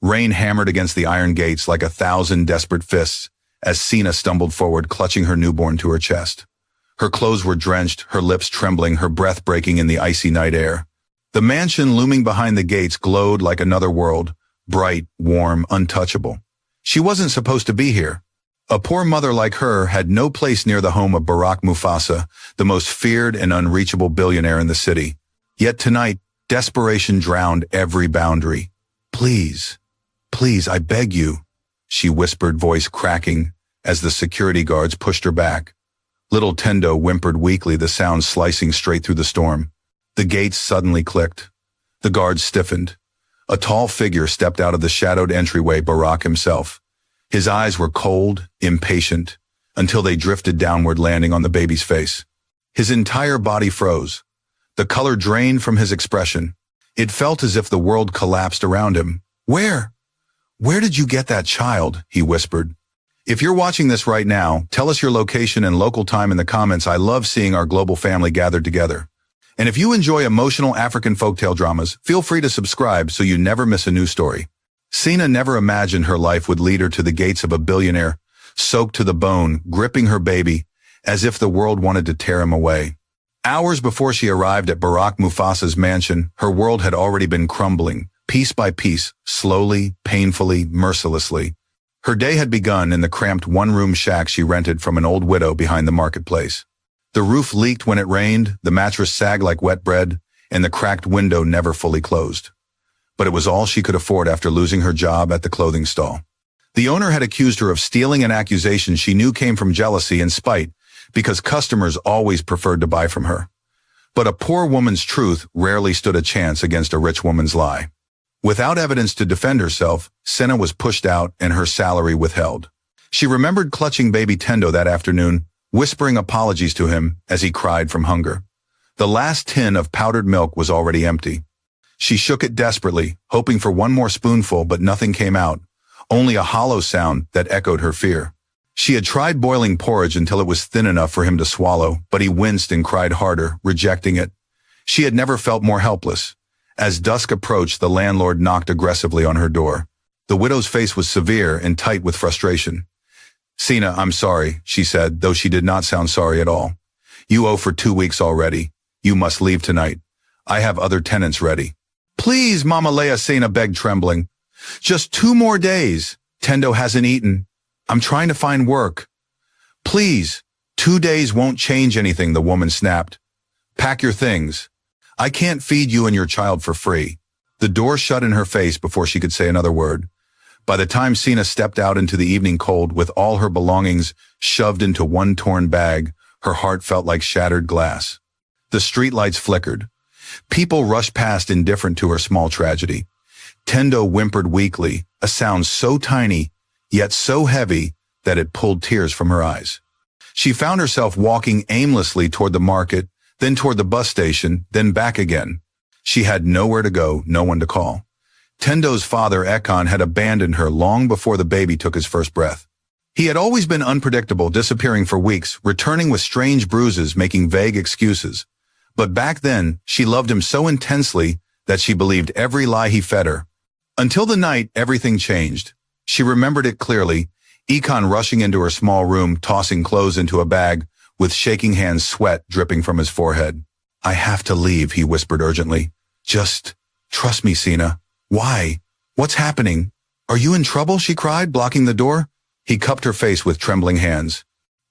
Rain hammered against the iron gates like 1,000 desperate fists as Sina stumbled forward, clutching her newborn to her chest. Her clothes were drenched, her lips trembling, her breath breaking in the icy night air. The mansion looming behind the gates glowed like another world, bright, warm, untouchable. She wasn't supposed to be here. A poor mother like her had no place near the home of Barack Mufasa, the most feared and unreachable billionaire in the city. Yet tonight, desperation drowned every boundary. "Please, please, I beg you," she whispered, voice cracking, as the security guards pushed her back. Little Tendo whimpered weakly, the sound slicing straight through the storm. The gates suddenly clicked. The guards stiffened. A tall figure stepped out of the shadowed entryway, Barack himself. His eyes were cold, impatient, until they drifted downward, landing on the baby's face. His entire body froze. The color drained from his expression. It felt as if the world collapsed around him. Where did you get that child?" he whispered. "If you're watching this right now, tell us your location and local time in the comments. I love seeing our global family gathered together. And if you enjoy emotional African folktale dramas, feel free to subscribe so you never miss a new story." Sina never imagined her life would lead her to the gates of a billionaire, soaked to the bone, gripping her baby, as if the world wanted to tear him away. Hours before she arrived at Barack Mufasa's mansion, her world had already been crumbling, piece by piece, slowly, painfully, mercilessly. Her day had begun in the cramped one-room shack she rented from an old widow behind the marketplace. The roof leaked when it rained, the mattress sagged like wet bread, and the cracked window never fully closed. But it was all she could afford after losing her job at the clothing stall. The owner had accused her of stealing, an accusation she knew came from jealousy and spite, because customers always preferred to buy from her. But a poor woman's truth rarely stood a chance against a rich woman's lie. Without evidence to defend herself, Sina was pushed out and her salary withheld. She remembered clutching baby Tendo that afternoon, whispering apologies to him as he cried from hunger. The last tin of powdered milk was already empty. She shook it desperately, hoping for one more spoonful, but nothing came out, only a hollow sound that echoed her fear. She had tried boiling porridge until it was thin enough for him to swallow, but he winced and cried harder, rejecting it. She had never felt more helpless. As dusk approached, the landlord knocked aggressively on her door. The widow's face was severe and tight with frustration. "Sina, I'm sorry," she said, though she did not sound sorry at all. "You owe for 2 weeks already. You must leave tonight. I have other tenants ready." "Please, Mama Leia," Sina begged, trembling. "Just 2 more days. Tendo hasn't eaten. I'm trying to find work." "Please, 2 days won't change anything," the woman snapped. "Pack your things. I can't feed you and your child for free." The door shut in her face before she could say another word. By the time Sina stepped out into the evening cold with all her belongings shoved into one torn bag, her heart felt like shattered glass. The streetlights flickered. People rushed past, indifferent to her small tragedy. Tendo whimpered weakly, a sound so tiny, yet so heavy that it pulled tears from her eyes. She found herself walking aimlessly toward the market, then toward the bus station, then back again. She had nowhere to go, no one to call. Tendo's father, Ekon, had abandoned her long before the baby took his first breath. He had always been unpredictable, disappearing for weeks, returning with strange bruises, making vague excuses. But back then, she loved him so intensely that she believed every lie he fed her. Until the night everything changed. She remembered it clearly, Ekon rushing into her small room, tossing clothes into a bag, with shaking hands, sweat dripping from his forehead. "I have to leave," he whispered urgently. "Just trust me, Sina." "Why? What's happening? Are you in trouble?" she cried, blocking the door. He cupped her face with trembling hands.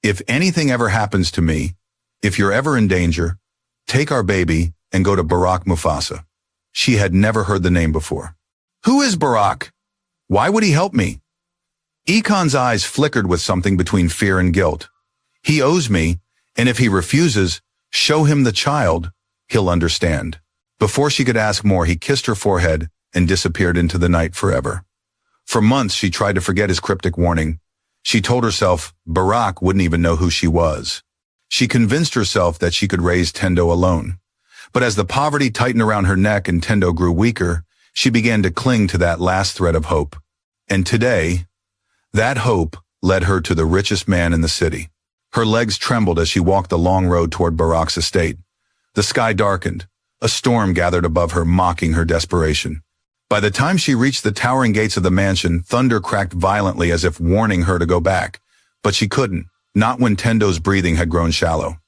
"If anything ever happens to me, if you're ever in danger, take our baby and go to Barack Mufasa." She had never heard the name before. "Who is Barack? Why would he help me?" Ekon's eyes flickered with something between fear and guilt. "He owes me, and if he refuses, show him the child. He'll understand." Before she could ask more, he kissed her forehead and disappeared into the night forever. For months, she tried to forget his cryptic warning. She told herself Barack wouldn't even know who she was. She convinced herself that she could raise Tendo alone. But as the poverty tightened around her neck and Tendo grew weaker, she began to cling to that last thread of hope. And today, that hope led her to the richest man in the city. Her legs trembled as she walked the long road toward Barack's estate. The sky darkened. A storm gathered above her, mocking her desperation. By the time she reached the towering gates of the mansion, thunder cracked violently as if warning her to go back. But she couldn't, not when Tendo's breathing had grown shallow.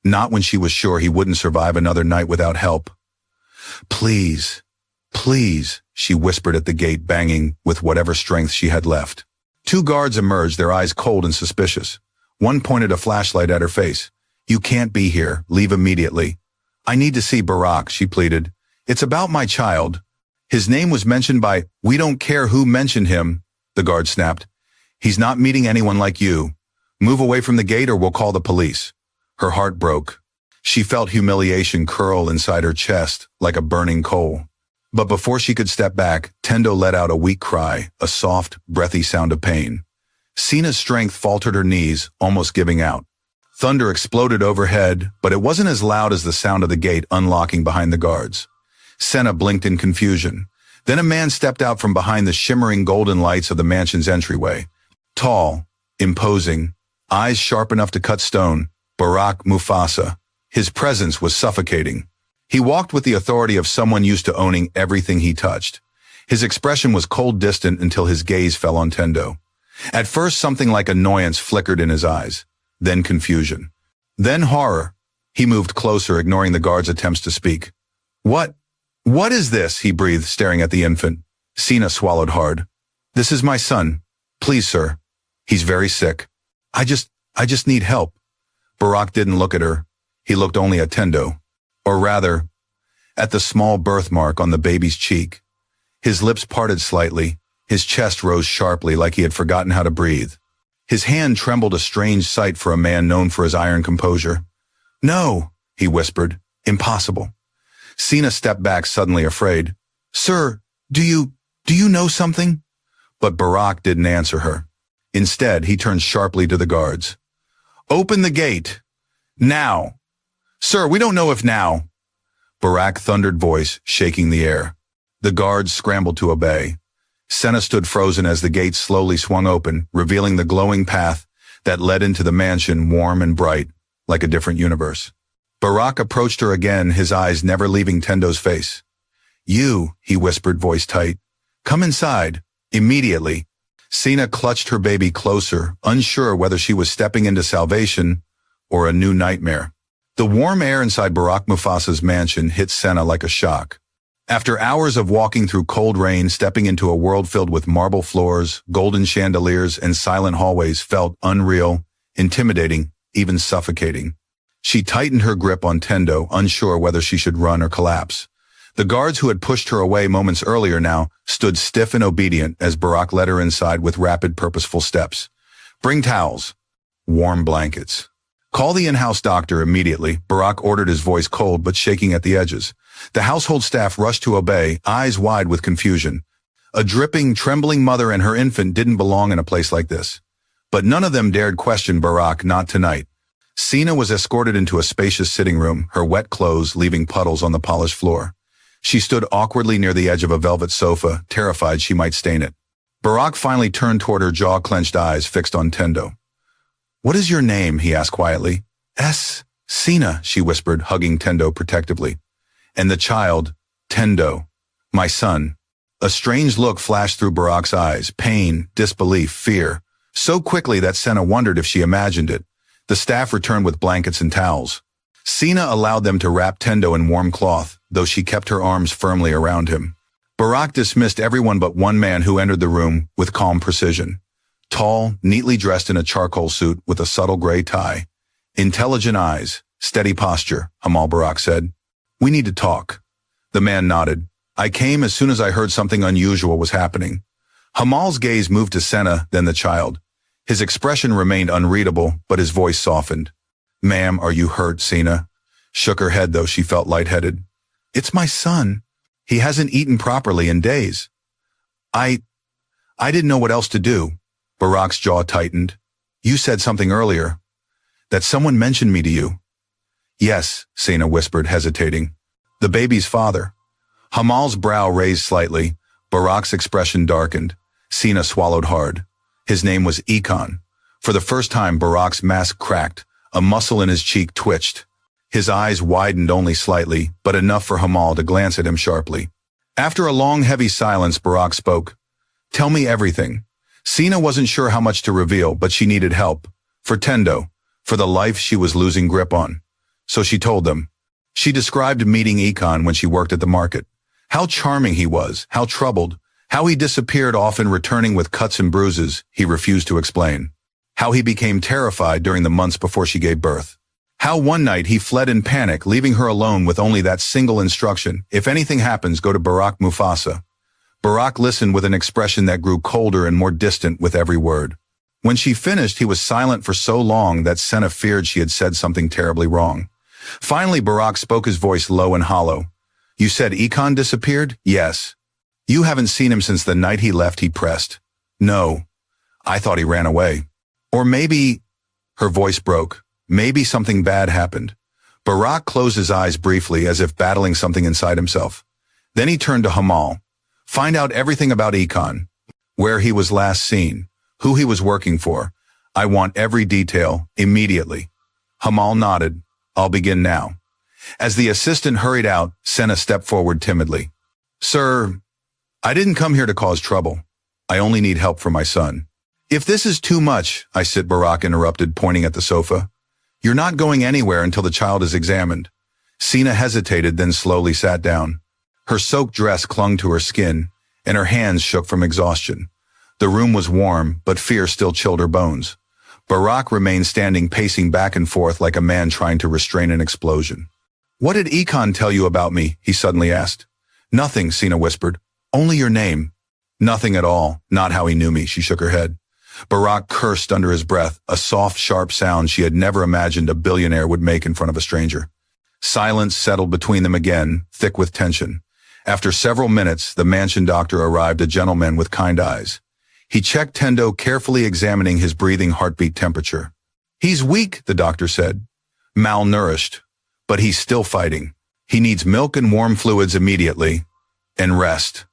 Not when she was sure he wouldn't survive another night without help. Please, please, she whispered at the gate, banging with whatever strength she had left. Two guards emerged, their eyes cold and suspicious. One pointed a flashlight at her face. You can't be here. Leave immediately. I need to see Barack, she pleaded. It's about my child. His name was mentioned by, we don't care who mentioned him, the guard snapped. He's not meeting anyone like you. Move away from the gate or we'll call the police. Her heart broke. She felt humiliation curl inside her chest like a burning coal. But before she could step back, Tendo let out a weak cry, a soft, breathy sound of pain. Sina's strength faltered her knees, almost giving out. Thunder exploded overhead, but it wasn't as loud as the sound of the gate unlocking behind the guards. Senna blinked in confusion. Then a man stepped out from behind the shimmering golden lights of the mansion's entryway. Tall, imposing, eyes sharp enough to cut stone, Barack Mufasa. His presence was suffocating. He walked with the authority of someone used to owning everything he touched. His expression was cold distant until his gaze fell on Tendo. At first something like annoyance flickered in his eyes, then confusion, then horror. He moved closer, ignoring the guard's attempts to speak. What is this? He breathed, staring at the infant. Sina swallowed hard. This is my son. Please, sir. He's very sick. I just need help. Barack didn't look at her. He looked only at Tendo. Or rather, at the small birthmark on the baby's cheek. His lips parted slightly. His chest rose sharply like he had forgotten how to breathe. His hand trembled, a strange sight for a man known for his iron composure. No, he whispered. Impossible. Sina stepped back, suddenly afraid. Sir, do you know something? But Barack didn't answer her. Instead, he turned sharply to the guards. Open the gate. Now. Sir, we don't know if now. Barack thundered voice, shaking the air. The guards scrambled to obey. Senna stood frozen as the gate slowly swung open, revealing the glowing path that led into the mansion, warm and bright, like a different universe. Barack approached her again, his eyes never leaving Tendo's face. You, he whispered, voice tight. Come inside. Immediately. Sina clutched her baby closer, unsure whether she was stepping into salvation or a new nightmare. The warm air inside Barack Mufasa's mansion hit Senna like a shock. After hours of walking through cold rain, stepping into a world filled with marble floors, golden chandeliers, and silent hallways felt unreal, intimidating, even suffocating. She tightened her grip on Tendo, unsure whether she should run or collapse. The guards who had pushed her away moments earlier now stood stiff and obedient as Barack led her inside with rapid, purposeful steps. Bring towels. Warm blankets. Call the in-house doctor immediately, Barack ordered, his voice cold but shaking at the edges. The household staff rushed to obey, eyes wide with confusion. A dripping, trembling mother and her infant didn't belong in a place like this. But none of them dared question Barack, not tonight. Sina was escorted into a spacious sitting room, her wet clothes leaving puddles on the polished floor. She stood awkwardly near the edge of a velvet sofa, terrified she might stain it. Barack finally turned toward her, jaw-clenched eyes fixed on Tendo. What is your name? He asked quietly. Sina, she whispered, hugging Tendo protectively. And the child, Tendo, my son. A strange look flashed through Barack's eyes, pain, disbelief, fear, so quickly that Senna wondered if she imagined it. The staff returned with blankets and towels. Sina allowed them to wrap Tendo in warm cloth, though she kept her arms firmly around him. Barack dismissed everyone but one man who entered the room with calm precision. Tall, neatly dressed in a charcoal suit with a subtle gray tie. Intelligent eyes, steady posture, Hamal Barack said. We need to talk. The man nodded. I came as soon as I heard something unusual was happening. Hamal's gaze moved to Senna, then the child. His expression remained unreadable, but his voice softened. Ma'am, are you hurt? Sina shook her head, though she felt lightheaded. It's my son. He hasn't eaten properly in days. I didn't know what else to do. Barack's jaw tightened. You said something earlier. That someone mentioned me to you. Yes, Sina whispered, hesitating. The baby's father. Hamal's brow raised slightly. Barack's expression darkened. Sina swallowed hard. His name was Ekon. For the first time, Barack's mask cracked. A muscle in his cheek twitched. His eyes widened only slightly, but enough for Hamal to glance at him sharply. After a long, heavy silence, Barack spoke. Tell me everything. Sina wasn't sure how much to reveal, but she needed help. For Tendo. For the life she was losing grip on. So she told them. She described meeting Econ when she worked at the market. How charming he was, how troubled, how he disappeared, often returning with cuts and bruises he refused to explain. How he became terrified during the months before she gave birth. How one night he fled in panic, leaving her alone with only that single instruction: if anything happens, go to Barack Mufasa. Barack listened with an expression that grew colder and more distant with every word. When she finished, he was silent for so long that Senna feared she had said something terribly wrong. Finally, Barack spoke, his voice low and hollow. You said Econ disappeared? Yes. You haven't seen him since the night he left, he pressed. No. I thought he ran away. Or maybe... Her voice broke. Maybe something bad happened. Barack closed his eyes briefly, as if battling something inside himself. Then he turned to Hamal. Find out everything about Econ. Where he was last seen. Who he was working for. I want every detail, immediately. Hamal nodded. I'll begin now. As the assistant hurried out, Senna stepped forward timidly. Sir, I didn't come here to cause trouble. I only need help for my son. If this is too much, Barack interrupted, pointing at the sofa. You're not going anywhere until the child is examined. Sina hesitated, then slowly sat down. Her soaked dress clung to her skin, and her hands shook from exhaustion. The room was warm, but fear still chilled her bones. Barack remained standing, pacing back and forth like a man trying to restrain an explosion. What did Econ tell you about me? He suddenly asked. Nothing, Sina whispered. Only your name. Nothing at all. Not how he knew me, she shook her head. Barack cursed under his breath, a soft, sharp sound she had never imagined a billionaire would make in front of a stranger. Silence settled between them again, thick with tension. After several minutes, the mansion doctor arrived, a gentleman with kind eyes. He checked Tendo, carefully examining his breathing, heartbeat, temperature. He's weak, the doctor said. Malnourished. But he's still fighting. He needs milk and warm fluids immediately. And rest.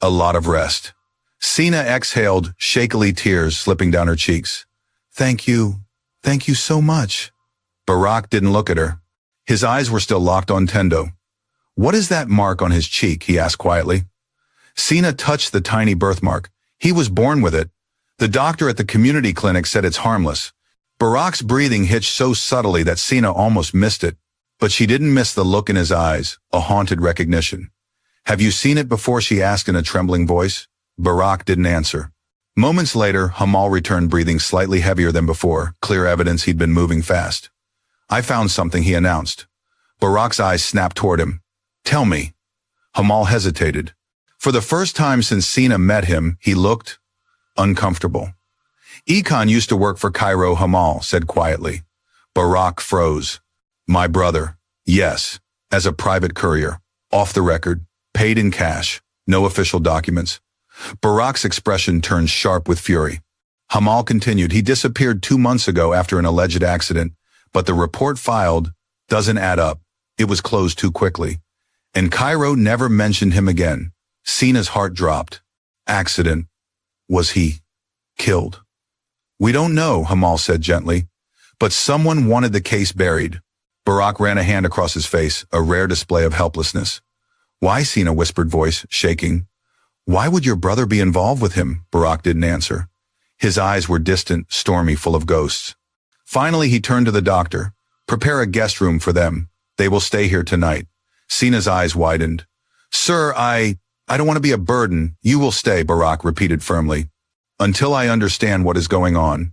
A lot of rest. Sina exhaled, shakily, tears slipping down her cheeks. Thank you. Thank you so much. Barack didn't look at her. His eyes were still locked on Tendo. What is that mark on his cheek? He asked quietly. Sina touched the tiny birthmark. He was born with it. The doctor at the community clinic said it's harmless. Barack's breathing hitched so subtly that Sina almost missed it. But she didn't miss the look in his eyes, a haunted recognition. Have you seen it before? She asked in a trembling voice. Barack didn't answer. Moments later, Hamal returned, breathing slightly heavier than before, clear evidence he'd been moving fast. I found something, he announced. Barack's eyes snapped toward him. Tell me. Hamal hesitated. For the first time since Sina met him, he looked uncomfortable. Econ used to work for Cairo, Hamal said quietly. Barack froze. My brother. Yes. As a private courier. Off the record. Paid in cash. No official documents. Barack's expression turned sharp with fury. Hamal continued. He disappeared 2 months ago after an alleged accident, but the report filed doesn't add up. It was closed too quickly. And Cairo never mentioned him again. Sina's heart dropped. Accident. Was he killed? We don't know, Hamal said gently, but someone wanted the case buried. Barack ran a hand across his face, a rare display of helplessness. Why? Sina whispered, voice shaking. Why would your brother be involved with him? Barack didn't answer. His eyes were distant, stormy, full of ghosts. Finally, he turned to the doctor. Prepare a guest room for them. They will stay here tonight. Sina's eyes widened. Sir, I don't want to be a burden. You will stay, Barack repeated firmly. Until I understand what is going on.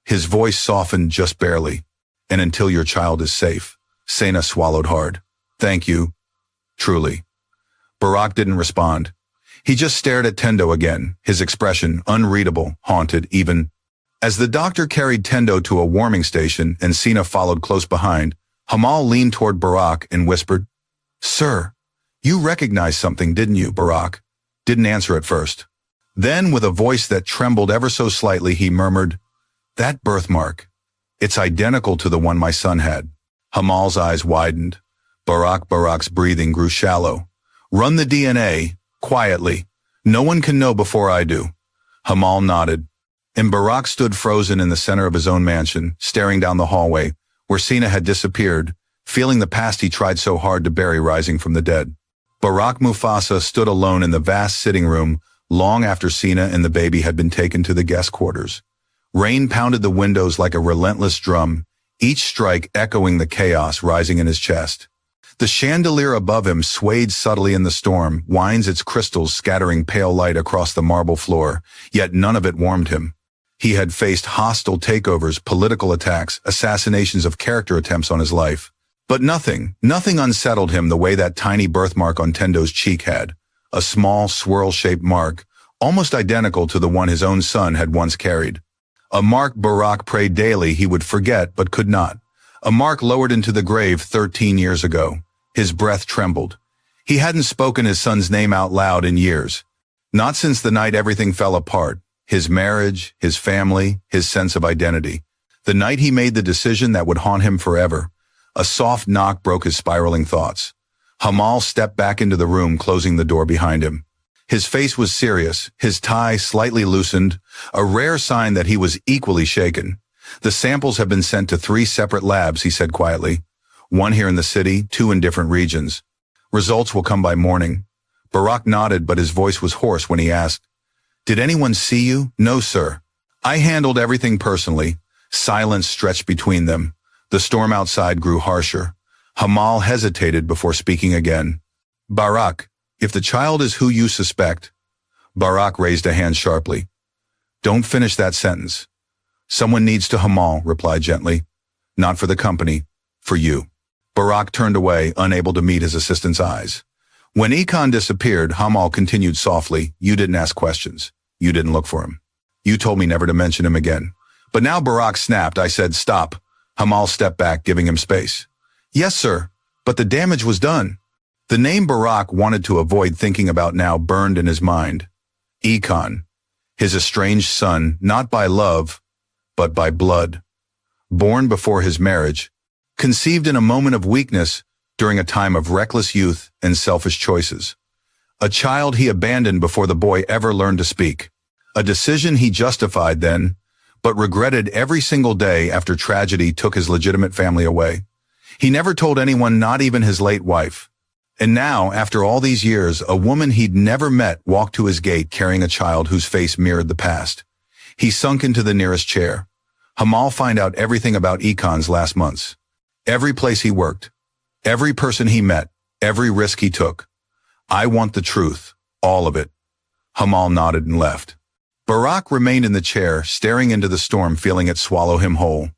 His voice softened just barely. And until your child is safe. Sina swallowed hard. Thank you. Truly. Barack didn't respond. He just stared at Tendo again, his expression unreadable, haunted, even. As the doctor carried Tendo to a warming station and Sina followed close behind, Hamal leaned toward Barack and whispered, Sir, you recognized something, didn't you? Barack didn't answer at first. Then, with a voice that trembled ever so slightly, he murmured, That birthmark. It's identical to the one my son had. Hamal's eyes widened. Barack's breathing grew shallow. Run the DNA, quietly. No one can know before I do. Hamal nodded. And Barack stood frozen in the center of his own mansion, staring down the hallway, where Sina had disappeared, feeling the past he tried so hard to bury rising from the dead. Barack Mufasa stood alone in the vast sitting room long after Sina and the baby had been taken to the guest quarters. Rain pounded the windows like a relentless drum, each strike echoing the chaos rising in his chest. The chandelier above him swayed subtly in the storm, winds its crystals scattering pale light across the marble floor, yet none of it warmed him. He had faced hostile takeovers, political attacks, assassinations of character attempts on his life. But nothing unsettled him the way that tiny birthmark on Tendo's cheek had. A small, swirl-shaped mark, almost identical to the one his own son had once carried. A mark Barack prayed daily he would forget but could not. A mark lowered into the grave 13 years ago. His breath trembled. He hadn't spoken his son's name out loud in years. Not since the night everything fell apart. His marriage, his family, his sense of identity. The night he made the decision that would haunt him forever. A soft knock broke his spiraling thoughts. Hamal stepped back into the room, closing the door behind him. His face was serious, his tie slightly loosened, a rare sign that he was equally shaken. The samples have been sent to 3 separate labs, he said quietly. 1 here in the city, 2 in different regions. Results will come by morning. Barack nodded, but his voice was hoarse when he asked, "Did anyone see you?" "No, sir. I handled everything personally." Silence stretched between them. The storm outside grew harsher. Hamal hesitated before speaking again. "Barack, if the child is who you suspect..." Barack raised a hand sharply. "Don't finish that sentence." "Someone needs to," Hamal replied gently. "Not for the company, for you." Barack turned away, unable to meet his assistant's eyes. When Ekan disappeared, Hamal continued softly, "You didn't ask questions. You didn't look for him. You told me never to mention him again." But now Barack snapped. "I said stop." Hamal stepped back, giving him space. "Yes, sir, but the damage was done." The name Barack wanted to avoid thinking about now burned in his mind. Ekan, his estranged son, not by love, but by blood. Born before his marriage, conceived in a moment of weakness during a time of reckless youth and selfish choices. A child he abandoned before the boy ever learned to speak. A decision he justified then, but regretted every single day after tragedy took his legitimate family away. He never told anyone, not even his late wife. And now, after all these years, a woman he'd never met walked to his gate carrying a child whose face mirrored the past. He sunk into the nearest chair. Hamal find out everything about Ekan's last months. Every place he worked. Every person he met. Every risk he took. "I want the truth. All of it." Hamal nodded and left. Barack remained in the chair, staring into the storm, feeling it swallow him whole.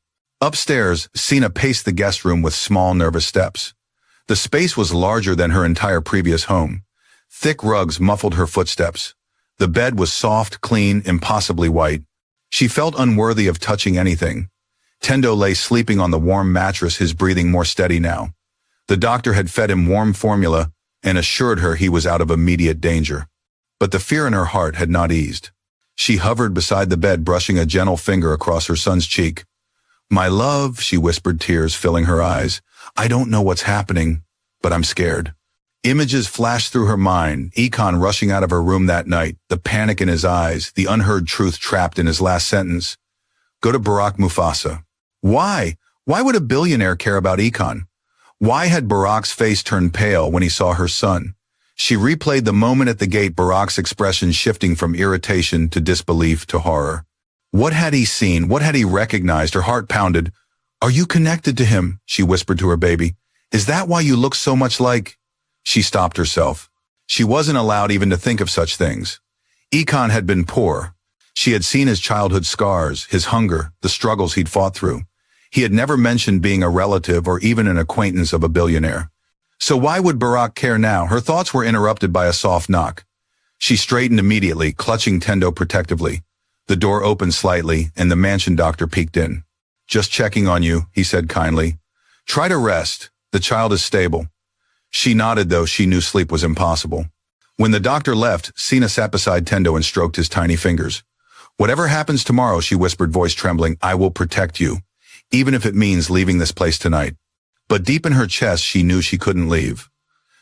Upstairs, Sina paced the guest room with small, nervous steps. The space was larger than her entire previous home. Thick rugs muffled her footsteps. The bed was soft, clean, impossibly white. She felt unworthy of touching anything. Tendo lay sleeping on the warm mattress, his breathing more steady now. The doctor had fed him warm formula and assured her he was out of immediate danger. But the fear in her heart had not eased. She hovered beside the bed, brushing a gentle finger across her son's cheek. "My love," she whispered, tears filling her eyes. "I don't know what's happening, but I'm scared." Images flashed through her mind, Ekan rushing out of her room that night, the panic in his eyes, the unheard truth trapped in his last sentence. Go to Barack Mufasa. Why? Why would a billionaire care about Ekan? Why had Barack's face turned pale when he saw her son? She replayed the moment at the gate, Barack's expression shifting from irritation to disbelief to horror. What had he seen? What had he recognized? Her heart pounded. "Are you connected to him?" she whispered to her baby. "Is that why you look so much like—" She stopped herself. She wasn't allowed even to think of such things. Ekan had been poor. She had seen his childhood scars, his hunger, the struggles he'd fought through. He had never mentioned being a relative or even an acquaintance of a billionaire. So why would Barack care now? Her thoughts were interrupted by a soft knock. She straightened immediately, clutching Tendo protectively. The door opened slightly, and the mansion doctor peeked in. "Just checking on you," he said kindly. "Try to rest. The child is stable." She nodded, though she knew sleep was impossible. When the doctor left, Sina sat beside Tendo and stroked his tiny fingers. "Whatever happens tomorrow," she whispered, voice trembling, "I will protect you, even if it means leaving this place tonight." But deep in her chest, she knew she couldn't leave.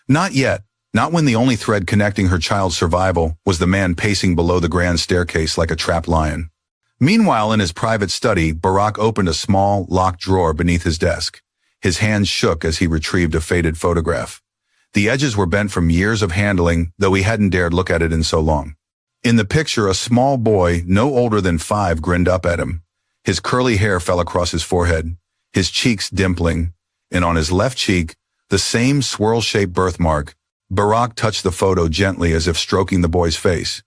Not yet. Not when the only thread connecting her child's survival was the man pacing below the grand staircase like a trapped lion. Meanwhile, in his private study, Barack opened a small, locked drawer beneath his desk. His hands shook as he retrieved a faded photograph. The edges were bent from years of handling, though he hadn't dared look at it in so long. In the picture, a small boy, no older than 5, grinned up at him. His curly hair fell across his forehead, his cheeks dimpling, and on his left cheek, the same swirl-shaped birthmark. Barack touched the photo gently as if stroking the boy's face.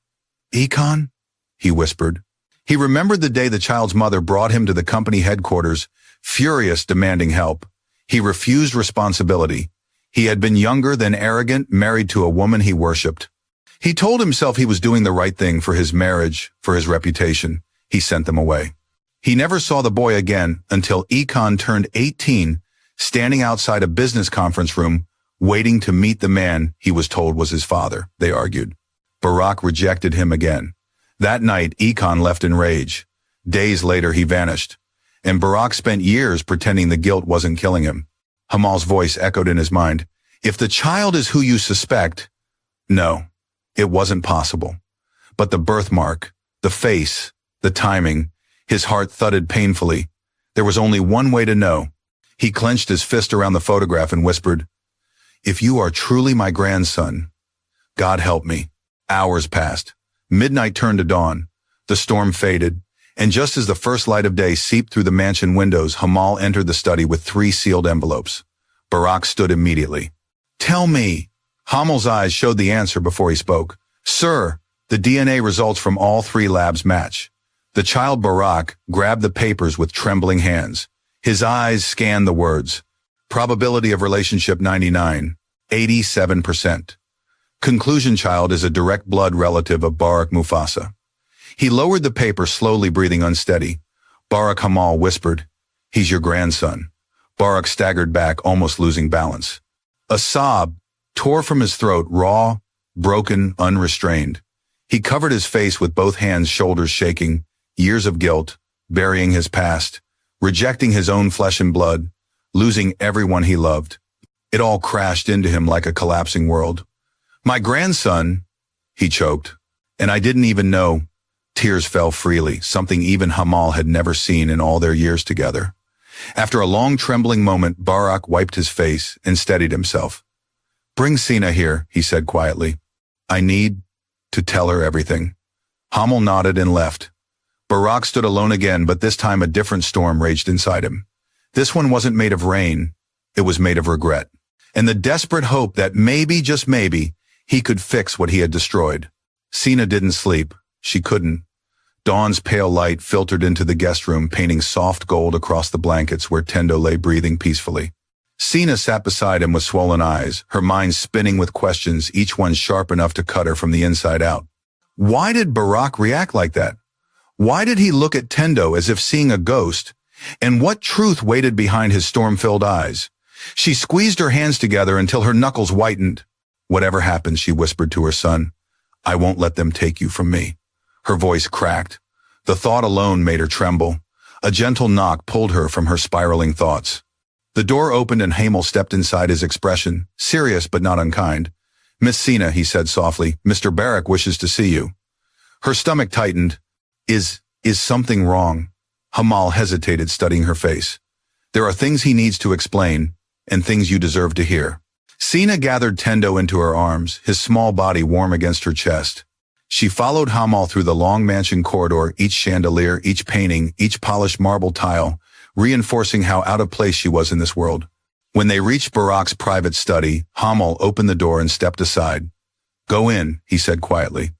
"Econ?" he whispered. He remembered the day the child's mother brought him to the company headquarters, furious, demanding help. He refused responsibility. He had been younger than arrogant, married to a woman he worshipped. He told himself he was doing the right thing for his marriage, for his reputation. He sent them away. He never saw the boy again until Econ turned 18, standing outside a business conference room, waiting to meet the man he was told was his father, they argued. Barack rejected him again. That night, Econ left in rage. Days later, he vanished. And Barack spent years pretending the guilt wasn't killing him. Hamal's voice echoed in his mind. "If the child is who you suspect..." No, it wasn't possible. But the birthmark, the face, the timing, his heart thudded painfully. There was only one way to know. He clenched his fist around the photograph and whispered, "If you are truly my grandson, God help me." Hours passed. Midnight turned to dawn. The storm faded, and just as the first light of day seeped through the mansion windows, Hamal entered the study with 3 sealed envelopes. Barack stood immediately. "Tell me." Hamal's eyes showed the answer before he spoke. "Sir, the DNA results from all 3 labs match." The child Barack grabbed the papers with trembling hands. His eyes scanned the words. Probability of relationship 99, 87%. Conclusion: child is a direct blood relative of Barack Mufasa. He lowered the paper, slowly, breathing unsteady. Barack. Hamal whispered, "He's your grandson." Barack staggered back, almost losing balance. A sob tore from his throat, raw, broken, unrestrained. He covered his face with both hands, shoulders shaking, years of guilt, burying his past, rejecting his own flesh and blood, losing everyone he loved. It all crashed into him like a collapsing world. "My grandson," he choked, "and I didn't even know." Tears fell freely, something even Hamal had never seen in all their years together. After a long, trembling moment, Barack wiped his face and steadied himself. "Bring Sina here," he said quietly. "I need to tell her everything." Hamal nodded and left. Barack stood alone again, but this time a different storm raged inside him. This one wasn't made of rain, it was made of regret, and the desperate hope that maybe, just maybe, he could fix what he had destroyed. Sina didn't sleep. She couldn't. Dawn's pale light filtered into the guest room, painting soft gold across the blankets where Tendo lay breathing peacefully. Sina sat beside him with swollen eyes, her mind spinning with questions, each one sharp enough to cut her from the inside out. Why did Barack react like that? Why did he look at Tendo as if seeing a ghost? And what truth waited behind his storm-filled eyes? She squeezed her hands together until her knuckles whitened. "Whatever happens," she whispered to her son, "I won't let them take you from me." Her voice cracked. The thought alone made her tremble. A gentle knock pulled her from her spiraling thoughts. The door opened and Hamal stepped inside, his expression serious but not unkind. "Miss Sina," he said softly, "Mr. Barack wishes to see you." Her stomach tightened. Is something wrong?" Hamal hesitated, studying her face. "There are things he needs to explain, and things you deserve to hear." Sina gathered Tendo into her arms, his small body warm against her chest. She followed Hamal through the long mansion corridor, each chandelier, each painting, each polished marble tile, reinforcing how out of place she was in this world. When they reached Barack's private study, Hamal opened the door and stepped aside. "Go in," he said quietly.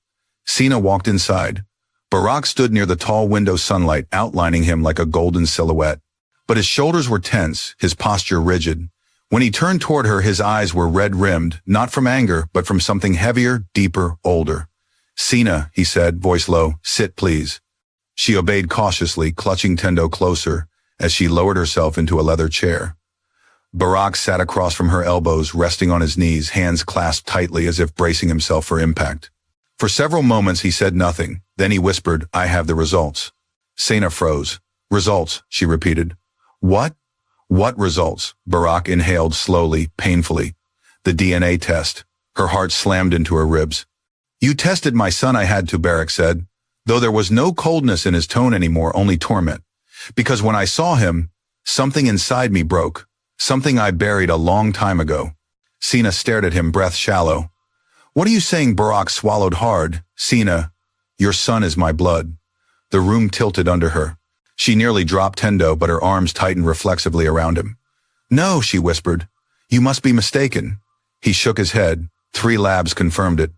Sina walked inside. Barack stood near the tall window, sunlight outlining him like a golden silhouette. But his shoulders were tense, his posture rigid. When he turned toward her, his eyes were red-rimmed, not from anger, but from something heavier, deeper, older. "Sina," he said, voice low, "sit, please." She obeyed cautiously, clutching Tendo closer as she lowered herself into a leather chair. Barack sat across from her elbows, resting on his knees, hands clasped tightly as if bracing himself for impact. For several moments he said nothing. Then he whispered, "I have the results." Sina froze. "Results," she repeated. "What? What results?" Barack inhaled slowly, painfully. "The DNA test." Her heart slammed into her ribs. "You tested my son, I had to," Barack said, though there was no coldness in his tone anymore, only torment. "Because when I saw him, something inside me broke, something I buried a long time ago." Sina stared at him, breath shallow. What are you saying? Barak swallowed hard. Sina, your son is my blood. The room tilted under her. She nearly dropped Tendo, but her arms tightened reflexively around him. No, she whispered. You must be mistaken. He shook his head. 3 labs confirmed it.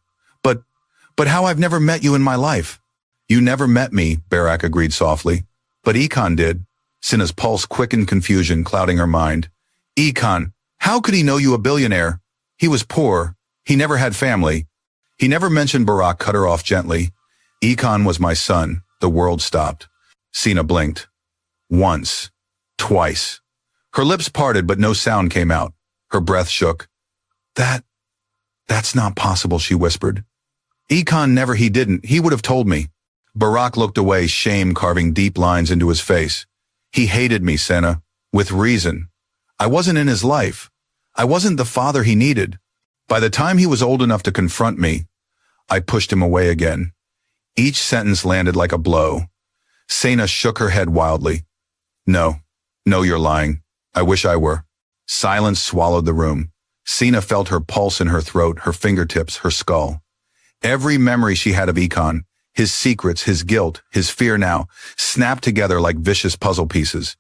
But how? I've never met you in my life. You never met me, Barak agreed softly. But Ekon did. Sina's pulse quickened, confusion clouding her mind. Ekon, how could he know you a billionaire? He was poor. He never had family. He never mentioned. Barak cut her off gently. Ekon was my son. The world stopped. Sina blinked. Once. Twice. Her lips parted, but no sound came out. Her breath shook. That's not possible, she whispered. Ekon never. He didn't. He would have told me. Barak looked away, shame carving deep lines into his face. He hated me, Sina. With reason. I wasn't in his life. I wasn't the father he needed. By the time he was old enough to confront me, I pushed him away again. Each sentence landed like a blow. Sina shook her head wildly. No, you're lying. I wish I were. Silence swallowed the room. Sina felt her pulse in her throat, her fingertips, her skull. Every memory she had of Ekon, his secrets, his guilt, his fear now, snapped together like vicious puzzle pieces.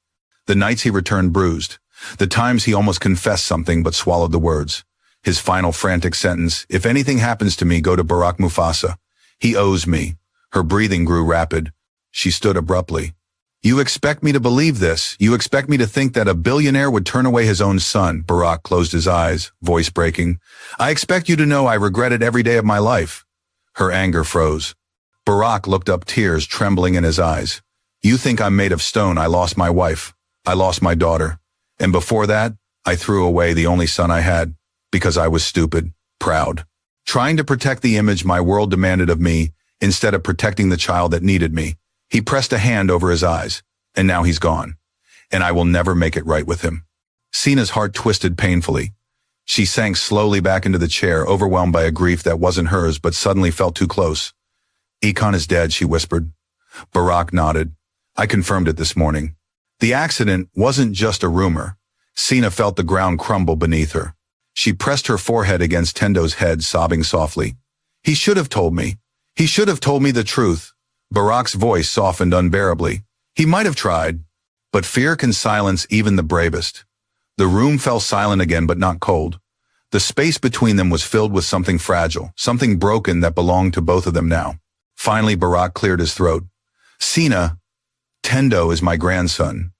The nights he returned bruised. The times he almost confessed something but swallowed the words. His final frantic sentence, if anything happens to me, go to Barak Mufasa. He owes me. Her breathing grew rapid. She stood abruptly. You expect me to believe this? You expect me to think that a billionaire would turn away his own son? Barak closed his eyes, voice breaking. I expect you to know I regret it every day of my life. Her anger froze. Barak looked up, tears trembling in his eyes. You think I'm made of stone? I lost my wife. I lost my daughter. And before that, I threw away the only son I had, because I was stupid, proud, trying to protect the image my world demanded of me instead of protecting the child that needed me. He pressed a hand over his eyes, and now he's gone. And I will never make it right with him. Sina's heart twisted painfully. She sank slowly back into the chair, overwhelmed by a grief that wasn't hers but suddenly felt too close. Ekon is dead, she whispered. Barak nodded. I confirmed it this morning. The accident wasn't just a rumor. Sina felt the ground crumble beneath her. She pressed her forehead against Tendo's head, sobbing softly. He should have told me. He should have told me the truth. Barak's voice softened unbearably. He might have tried, but fear can silence even the bravest. The room fell silent again, but not cold. The space between them was filled with something fragile, something broken that belonged to both of them now. Finally, Barak cleared his throat. Sina, Tendo is my grandson.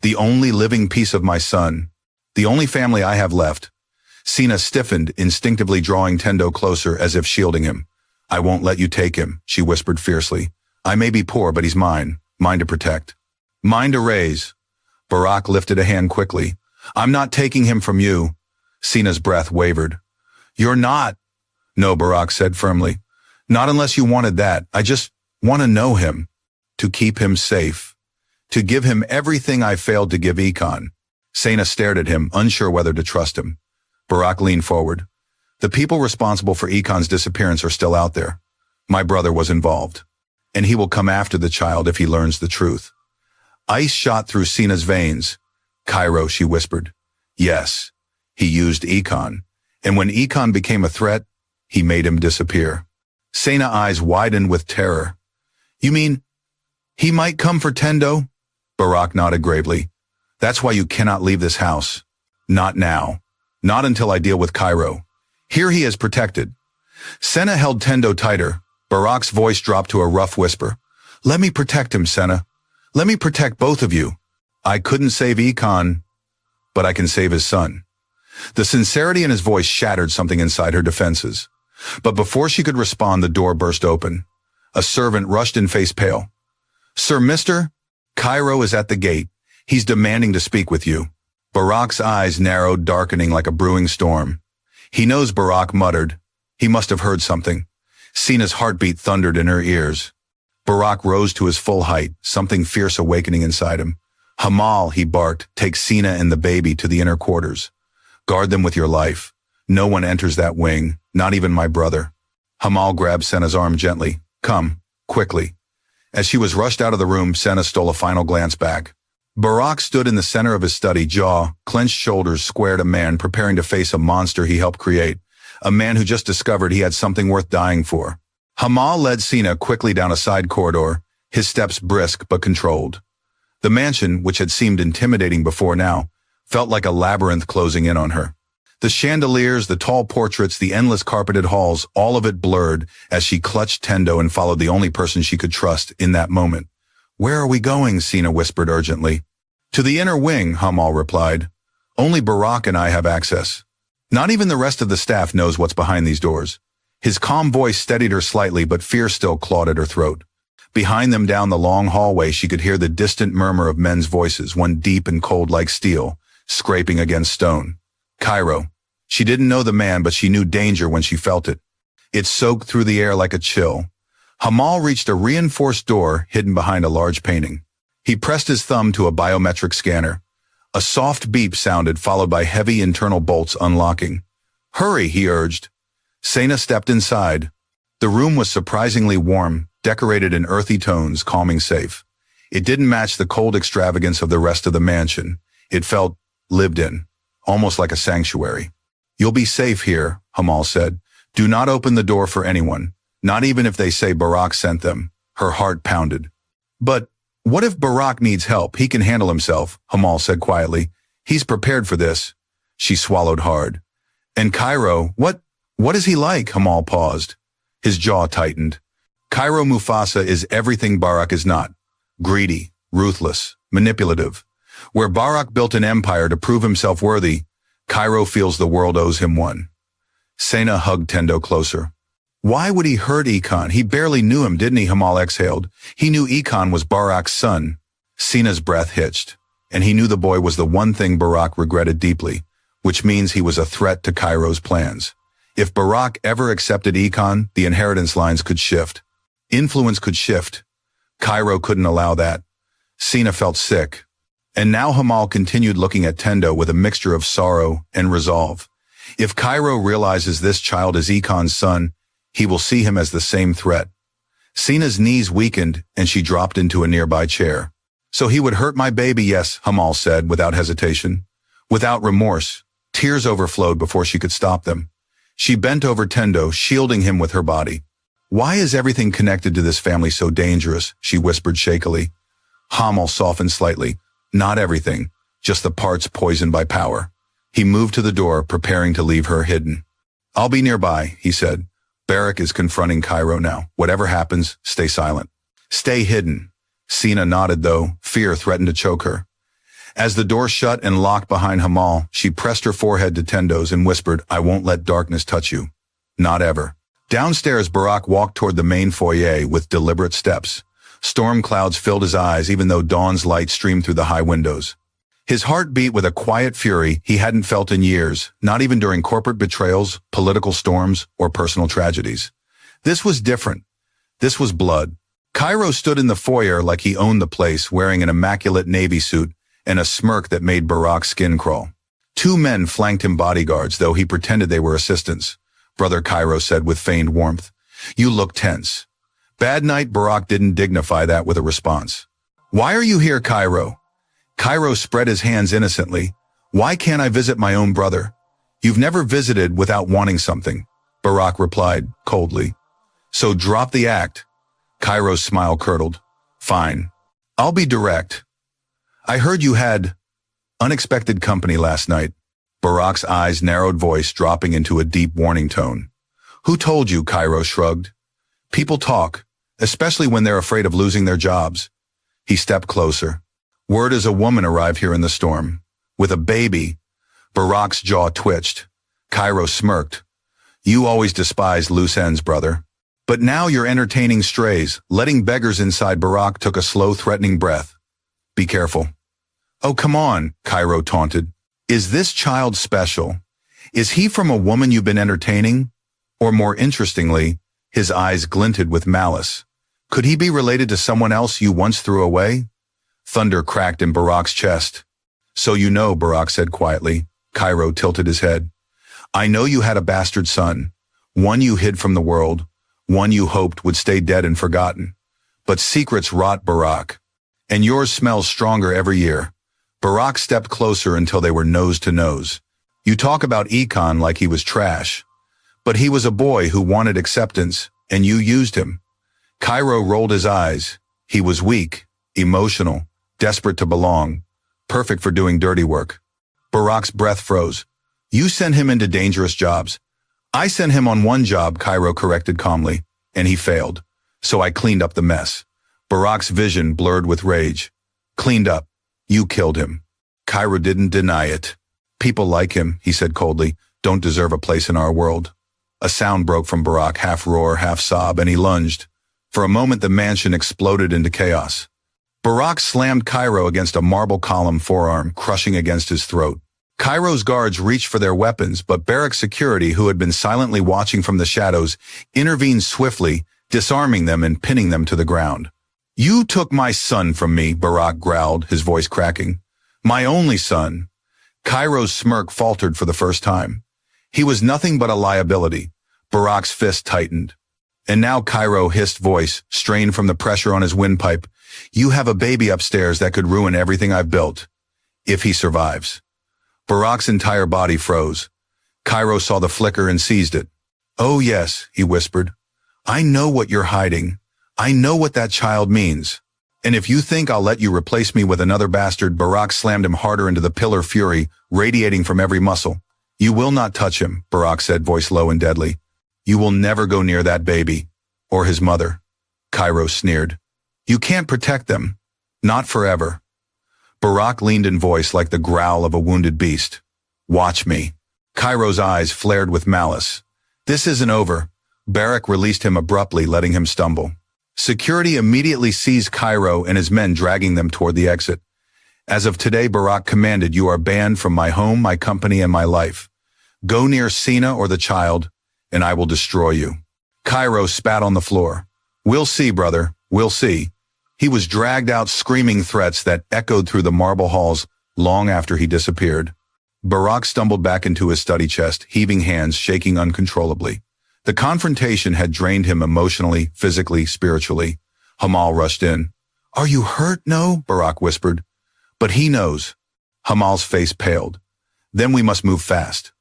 The only living piece of my son. The only family I have left. Sina stiffened, instinctively drawing Tendo closer as if shielding him. I won't let you take him, she whispered fiercely. I may be poor, but he's mine. Mine to protect. Mine to raise. Barak lifted a hand quickly. I'm not taking him from you. Sina's breath wavered. You're not. No, Barak said firmly. Not unless you wanted that. I just want to know him. To keep him safe. To give him everything I failed to give Ekon. Sina stared at him, unsure whether to trust him. Barak leaned forward. The people responsible for Ekon's disappearance are still out there. My brother was involved. And he will come after the child if he learns the truth. Ice shot through Sina's veins. Cairo, she whispered. Yes, he used Ekon. And when Ekon became a threat, he made him disappear. Sina's eyes widened with terror. You mean, he might come for Tendo? Barak nodded gravely. That's why you cannot leave this house. Not now. Not until I deal with Cairo. Here he is protected. Sina held Tendo tighter. Barak's voice dropped to a rough whisper. Let me protect him, Sina. Let me protect both of you. I couldn't save Ekon, but I can save his son. The sincerity in his voice shattered something inside her defenses. But before she could respond, the door burst open. A servant rushed in, face pale. Sir, Mr. Cairo is at the gate. He's demanding to speak with you. Barak's eyes narrowed, darkening like a brewing storm. He knows, Barak muttered. He must have heard something. Sina's heartbeat thundered in her ears. Barak rose to his full height, something fierce awakening inside him. Hamal, he barked, take Sina and the baby to the inner quarters. Guard them with your life. No one enters that wing, not even my brother. Hamal grabbed Sina's arm gently. Come, quickly. As she was rushed out of the room, Sina stole a final glance back. Barak stood in the center of his study, jaw, clenched shoulders squared, a man preparing to face a monster he helped create, a man who just discovered he had something worth dying for. Hamal led Sina quickly down a side corridor, his steps brisk but controlled. The mansion, which had seemed intimidating before now, felt like a labyrinth closing in on her. The chandeliers, the tall portraits, the endless carpeted halls, all of it blurred as she clutched Tendo and followed the only person she could trust in that moment. "Where are we going?" Sina whispered urgently. "To the inner wing," Hamal replied. "Only Barak and I have access. Not even the rest of the staff knows what's behind these doors." His calm voice steadied her slightly, but fear still clawed at her throat. Behind them down the long hallway she could hear the distant murmur of men's voices, one deep and cold like steel, scraping against stone. Cairo. She didn't know the man, but she knew danger when she felt it. It soaked through the air like a chill. Hamal reached a reinforced door hidden behind a large painting. He pressed his thumb to a biometric scanner. A soft beep sounded, followed by heavy internal bolts unlocking. "Hurry," he urged. Sena stepped inside. The room was surprisingly warm, decorated in earthy tones, calming safe. It didn't match the cold extravagance of the rest of the mansion. It felt lived in, almost like a sanctuary. "You'll be safe here," Hamal said. "Do not open the door for anyone, not even if they say Barak sent them." Her heart pounded. "But what if Barak needs help? He can handle himself," Hamal said quietly. "He's prepared for this." She swallowed hard. "And Cairo, what is he like?" Hamal paused. His jaw tightened. "Cairo Mufasa is everything Barak is not. Greedy, ruthless, manipulative. Where Barak built an empire to prove himself worthy, Cairo feels the world owes him one." Sena hugged Tendo closer. "Why would he hurt Ekon? He barely knew him, didn't he?" Hamal exhaled. "He knew Ekon was Barak's son." Sena's breath hitched, and he knew the boy was the one thing Barak regretted deeply, which means he was a threat to Cairo's plans. If Barak ever accepted Ekon, the inheritance lines could shift. Influence could shift. Cairo couldn't allow that. Sena felt sick. And now Hamal continued looking at Tendo with a mixture of sorrow and resolve. If Cairo realizes this child is Ekon's son, he will see him as the same threat. Sena's knees weakened and she dropped into a nearby chair. "So he would hurt my baby?" "Yes," Hamal said without hesitation. Without remorse, tears overflowed before she could stop them. She bent over Tendo, shielding him with her body. "Why is everything connected to this family so dangerous?" she whispered shakily. Hamal softened slightly. "Not everything, just the parts poisoned by power." He moved to the door, preparing to leave her hidden. "I'll be nearby," he said. "Barak is confronting Cairo now. Whatever happens, stay silent. Stay hidden." Sena nodded, though fear threatened to choke her. As the door shut and locked behind Hamal, she pressed her forehead to Tendo's and whispered, "I won't let darkness touch you. Not ever." Downstairs, Barak walked toward the main foyer with deliberate steps. Storm clouds filled his eyes even though dawn's light streamed through the high windows. His heart beat with a quiet fury he hadn't felt in years, not even during corporate betrayals, political storms, or personal tragedies. This was different. This was blood. Cairo stood in the foyer like he owned the place, wearing an immaculate navy suit and a smirk that made Barak's skin crawl. Two men flanked him, bodyguards, though he pretended they were assistants. "Brother," Cairo said with feigned warmth. "You look tense." "Bad night." Barak didn't dignify that with a response. "Why are you here, Cairo?" Cairo spread his hands innocently. "Why can't I visit my own brother?" "You've never visited without wanting something," Barak replied coldly. "So drop the act." Cairo's smile curdled. "Fine. I'll be direct. I heard you had unexpected company last night." Barak's eyes narrowed, voice dropping into a deep warning tone. "Who told you?" Cairo shrugged. "People talk, especially when they're afraid of losing their jobs." He stepped closer. "Word is a woman arrived here in the storm. With a baby." Barak's jaw twitched. Cairo smirked. "You always despised loose ends, brother. But now you're entertaining strays, letting beggars inside." Barak took a slow, threatening breath. "Be careful." "Oh, come on," Cairo taunted. "Is this child special? Is he from a woman you've been entertaining? Or more interestingly," his eyes glinted with malice, "could he be related to someone else you once threw away?" Thunder cracked in Barak's chest. "So you know," Barak said quietly. Cairo tilted his head. "I know you had a bastard son, one you hid from the world, one you hoped would stay dead and forgotten. But secrets rot, Barak. And yours smells stronger every year. Barack stepped closer until they were nose to nose. You talk about Econ like he was trash. But he was a boy who wanted acceptance, and you used him. Cairo rolled his eyes. He was weak, emotional, desperate to belong, perfect for doing dirty work. Barack's breath froze. You sent him into dangerous jobs. I sent him on one job, Cairo corrected calmly, and he failed. So I cleaned up the mess. Barack's vision blurred with rage. Cleaned up. You killed him. Cairo didn't deny it. People like him, he said coldly, don't deserve a place in our world. A sound broke from Barack, half roar, half sob, and he lunged. For a moment the mansion exploded into chaos. Barack slammed Cairo against a marble column forearm, crushing against his throat. Cairo's guards reached for their weapons, but barrack security, who had been silently watching from the shadows, intervened swiftly, disarming them and pinning them to the ground. You took my son from me, Barack growled, his voice cracking. My only son. Cairo's smirk faltered for the first time. He was nothing but a liability. Barack's fist tightened. And now Cairo hissed, voice strained from the pressure on his windpipe. You have a baby upstairs that could ruin everything I've built. If he survives. Barack's entire body froze. Cairo saw the flicker and seized it. Oh yes, he whispered. I know what you're hiding. I know what that child means. And if you think I'll let you replace me with another bastard, Barack slammed him harder into the pillar, fury radiating from every muscle. You will not touch him, Barack said, voice low and deadly. You will never go near that baby. Or his mother. Cairo sneered. You can't protect them. Not forever. Barack leaned in voice like the growl of a wounded beast. Watch me. Cairo's eyes flared with malice. This isn't over. Barack released him abruptly, letting him stumble. Security immediately seized Cairo and his men, dragging them toward the exit. As of today, Barack commanded, you are banned from my home, my company, and my life. Go near Sina or the child, and I will destroy you. Cairo spat on the floor. We'll see, brother, we'll see. He was dragged out, screaming threats that echoed through the marble halls long after he disappeared. Barack stumbled back into his study chest, heaving hands, shaking uncontrollably. The confrontation had drained him emotionally, physically, spiritually. Hamal rushed in. Are you hurt? No, Barack whispered. But he knows. Hamal's face paled. Then we must move fast.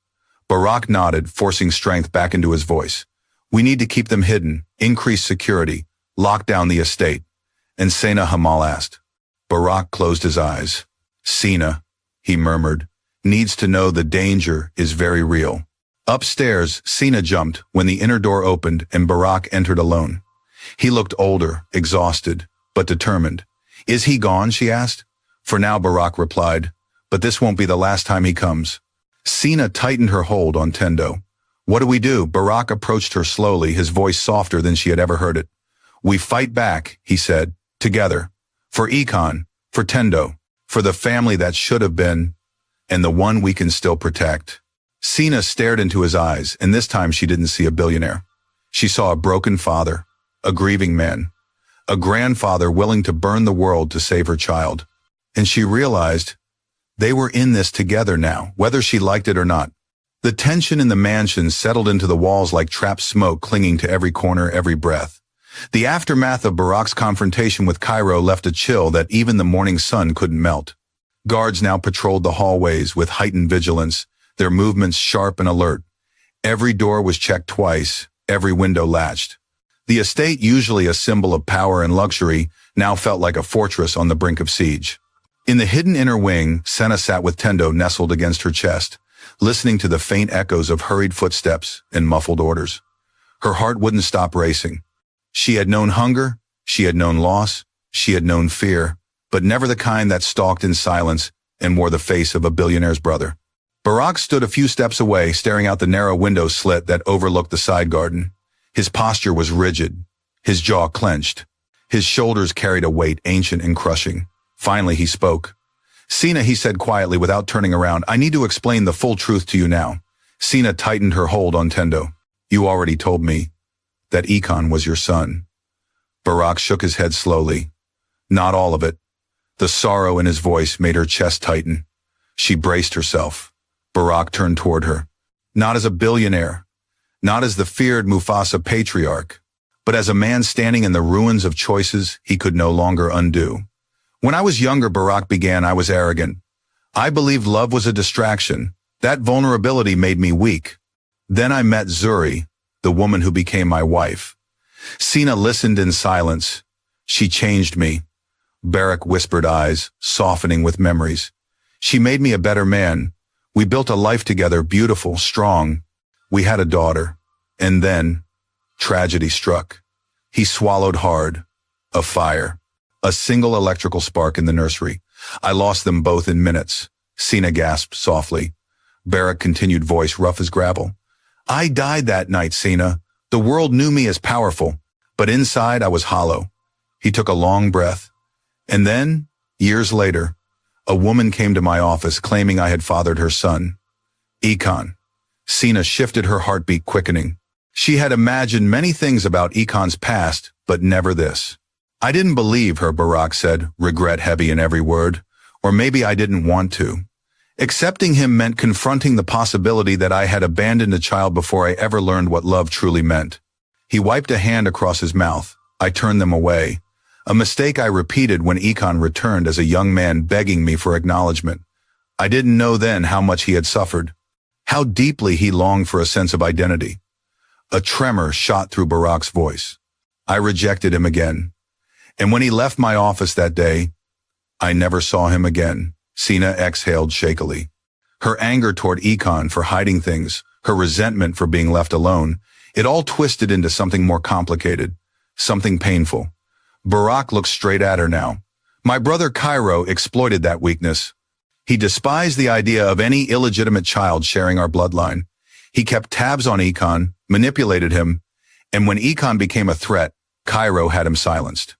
Barack nodded, forcing strength back into his voice. We need to keep them hidden, increase security, lock down the estate. And Sina, Hamal asked. Barack closed his eyes. Sina, he murmured, needs to know the danger is very real. Upstairs, Sina jumped when the inner door opened and Barack entered alone. He looked older, exhausted, but determined. Is he gone? She asked. For now, Barack replied, but this won't be the last time he comes. Sina tightened her hold on Tendo. What do we do? Barack approached her slowly, his voice softer than she had ever heard it. We fight back, he said, together. For Econ, for Tendo, for the family that should have been, and the one we can still protect. Sina stared into his eyes, and this time she didn't see a billionaire. She saw a broken father, a grieving man, a grandfather willing to burn the world to save her child. And she realized they were in this together now, whether she liked it or not. The tension in the mansion settled into the walls like trapped smoke, clinging to every corner, every breath. The aftermath of Barack's confrontation with Cairo left a chill that even the morning sun couldn't melt. Guards now patrolled the hallways with heightened vigilance, their movements sharp and alert. Every door was checked twice, every window latched. The estate, usually a symbol of power and luxury, now felt like a fortress on the brink of siege. In the hidden inner wing, Senna sat with Tendo nestled against her chest, listening to the faint echoes of hurried footsteps and muffled orders. Her heart wouldn't stop racing. She had known hunger, she had known loss, she had known fear, but never the kind that stalked in silence and wore the face of a billionaire's brother. Barack stood a few steps away, staring out the narrow window slit that overlooked the side garden. His posture was rigid, his jaw clenched. His shoulders carried a weight ancient and crushing. Finally, he spoke. Sina, he said quietly without turning around, I need to explain the full truth to you now. Sina tightened her hold on Tendo. You already told me that Econ was your son. Barack shook his head slowly. Not all of it. The sorrow in his voice made her chest tighten. She braced herself. Barack turned toward her. Not as a billionaire, not as the feared Mufasa patriarch, but as a man standing in the ruins of choices he could no longer undo. When I was younger, Barak began, I was arrogant. I believed love was a distraction. That vulnerability made me weak. Then I met Zuri, the woman who became my wife. Sina listened in silence. She changed me. Barak whispered, eyes softening with memories. She made me a better man. We built a life together, beautiful, strong. We had a daughter. And then, tragedy struck. He swallowed hard. A fire. A single electrical spark in the nursery. I lost them both in minutes. Sina gasped softly. Barak continued, voice rough as gravel. I died that night, Sina. The world knew me as powerful, but inside I was hollow. He took a long breath. And then, years later, a woman came to my office claiming I had fathered her son. Ekan. Sina shifted, her heartbeat quickening. She had imagined many things about Ekan's past, but never this. I didn't believe her, Barak said, regret heavy in every word. Or maybe I didn't want to. Accepting him meant confronting the possibility that I had abandoned a child before I ever learned what love truly meant. He wiped a hand across his mouth. I turned them away. A mistake I repeated when Ekan returned as a young man begging me for acknowledgement. I didn't know then how much he had suffered. How deeply he longed for a sense of identity. A tremor shot through Barak's voice. I rejected him again. And when he left my office that day, I never saw him again. Sina exhaled shakily. Her anger toward Ekan for hiding things, her resentment for being left alone, it all twisted into something more complicated, something painful. Barak looked straight at her now. My brother Cairo exploited that weakness. He despised the idea of any illegitimate child sharing our bloodline. He kept tabs on Ekan, manipulated him, and when Ekan became a threat, Cairo had him silenced.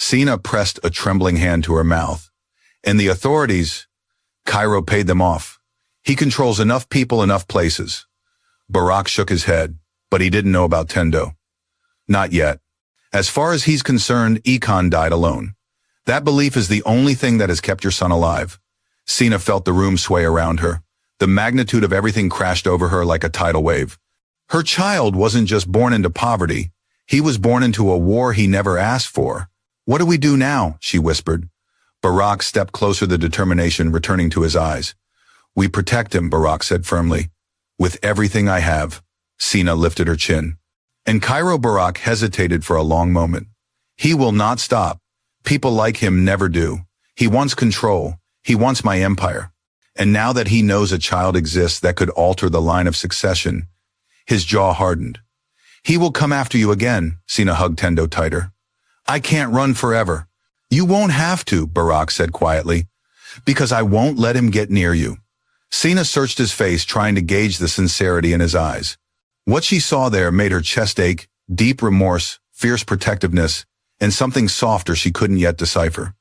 Sina pressed a trembling hand to her mouth. And the authorities, Cairo paid them off. He controls enough people, enough places. Barak shook his head, but he didn't know about Tendo. Not yet. As far as he's concerned, Ekan died alone. That belief is the only thing that has kept your son alive. Sina felt the room sway around her. The magnitude of everything crashed over her like a tidal wave. Her child wasn't just born into poverty. He was born into a war he never asked for. What do we do now? She whispered. Barak stepped closer, the determination returning to his eyes. We protect him, Barak said firmly. With everything I have. Sina lifted her chin. And Cairo. Barak hesitated for a long moment. He will not stop. People like him never do. He wants control. He wants my empire. And now that he knows a child exists that could alter the line of succession, his jaw hardened. He will come after you again, Sina hugged Tendo tighter. I can't run forever. You won't have to, Barak said quietly, because I won't let him get near you. Sina searched his face, trying to gauge the sincerity in his eyes. What she saw there made her chest ache, deep remorse, fierce protectiveness, and something softer she couldn't yet decipher.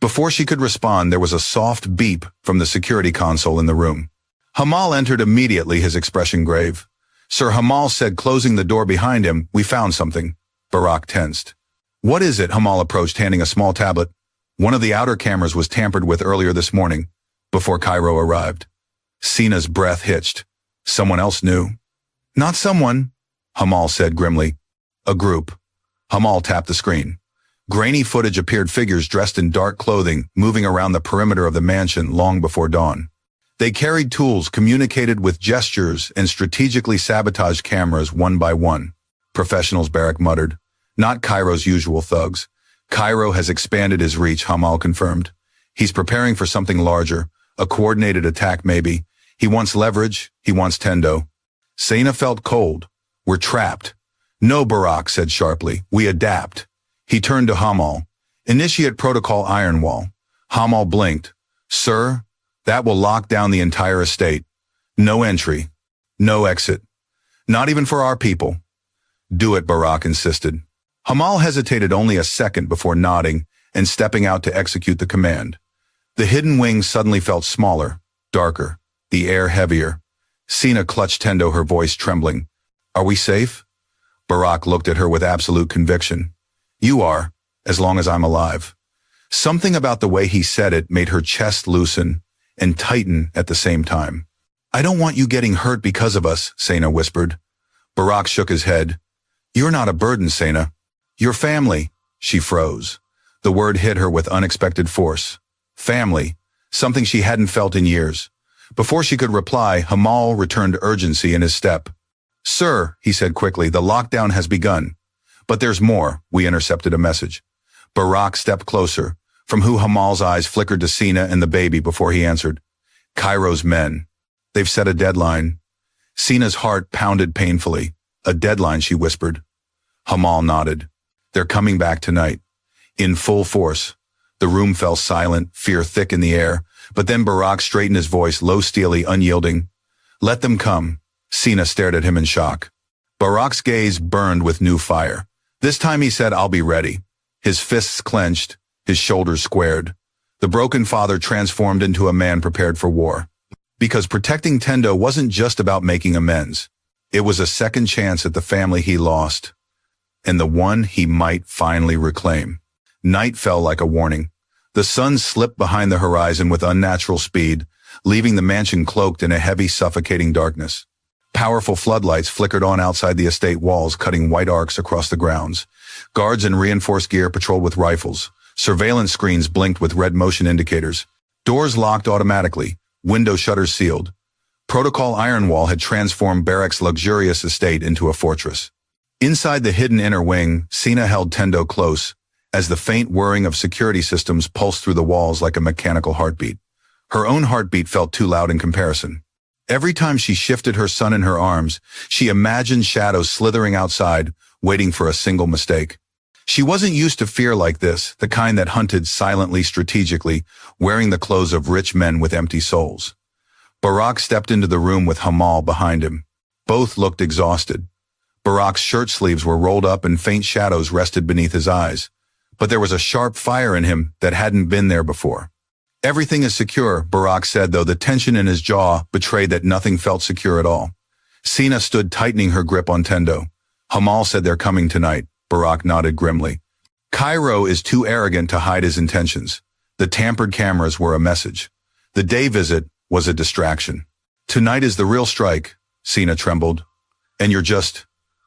Before she could respond, there was a soft beep from the security console in the room. Hamal entered immediately, his expression grave. Sir, Hamal said, closing the door behind him, we found something. Barak tensed. What is it? Hamal approached, handing a small tablet. One of the outer cameras was tampered with earlier this morning, before Cairo arrived. Sina's breath hitched. Someone else knew. Not someone, Hamal said grimly. A group. Hamal tapped the screen. Grainy footage appeared, figures dressed in dark clothing, moving around the perimeter of the mansion long before dawn. They carried tools, communicated with gestures, and strategically sabotaged cameras one by one. Professionals, Barak muttered. Not Cairo's usual thugs. Cairo has expanded his reach, Hamal confirmed. He's preparing for something larger, a coordinated attack maybe. He wants leverage, he wants Tendo. Sina felt cold. We're trapped. No, Barak said sharply. We adapt. He turned to Hamal. Initiate protocol Iron Wall. Hamal blinked. Sir, that will lock down the entire estate. No entry. No exit. Not even for our people. Do it, Barak insisted. Hamal hesitated only a second before nodding and stepping out to execute the command. The hidden wings suddenly felt smaller, darker, the air heavier. Sina clutched Tendo, her voice trembling. Are we safe? Barak looked at her with absolute conviction. You are, as long as I'm alive. Something about the way he said it made her chest loosen and tighten at the same time. I don't want you getting hurt because of us, Sina whispered. Barak shook his head. You're not a burden, Sina. Your family. She froze. The word hit her with unexpected force. Family, something she hadn't felt in years. Before she could reply, Hamal returned urgency in his step. "Sir," he said quickly, "the lockdown has begun. But there's more," we intercepted a message. Barak stepped closer, from who Hamal's eyes flickered to Sina and the baby before he answered. "Cairo's men. They've set a deadline." Sina's heart pounded painfully. "A deadline," she whispered. Hamal nodded. "They're coming back tonight. In full force." The room fell silent, fear thick in the air, but then Barak straightened his voice, low, steely, unyielding. "Let them come." Sina stared at him in shock. Barak's gaze burned with new fire. This time he said, "I'll be ready." His fists clenched, his shoulders squared. The broken father transformed into a man prepared for war. Because protecting Tendo wasn't just about making amends. It was a second chance at the family he lost, and the one he might finally reclaim. Night fell like a warning. The sun slipped behind the horizon with unnatural speed, leaving the mansion cloaked in a heavy, suffocating darkness. Powerful floodlights flickered on outside the estate walls, cutting white arcs across the grounds. Guards in reinforced gear patrolled with rifles. Surveillance screens blinked with red motion indicators. Doors locked automatically, window shutters sealed. Protocol iron wall had transformed Barak's luxurious estate into a fortress. Inside the hidden inner wing, Sina held Tendo close, as the faint whirring of security systems pulsed through the walls like a mechanical heartbeat. Her own heartbeat felt too loud in comparison. Every time she shifted her son in her arms, she imagined shadows slithering outside, waiting for a single mistake. She wasn't used to fear like this, the kind that hunted silently, strategically, wearing the clothes of rich men with empty souls. Barak stepped into the room with Hamal behind him. Both looked exhausted. Barak's shirt sleeves were rolled up and faint shadows rested beneath his eyes. But there was a sharp fire in him that hadn't been there before. "Everything is secure," Barak said, though the tension in his jaw betrayed that nothing felt secure at all. Sina stood tightening her grip on Tendo. "Hamal said they're coming tonight." Barak nodded grimly. "Cairo is too arrogant to hide his intentions. The tampered cameras were a message. The day visit was a distraction. Tonight is the real strike," Sina trembled. "And you're just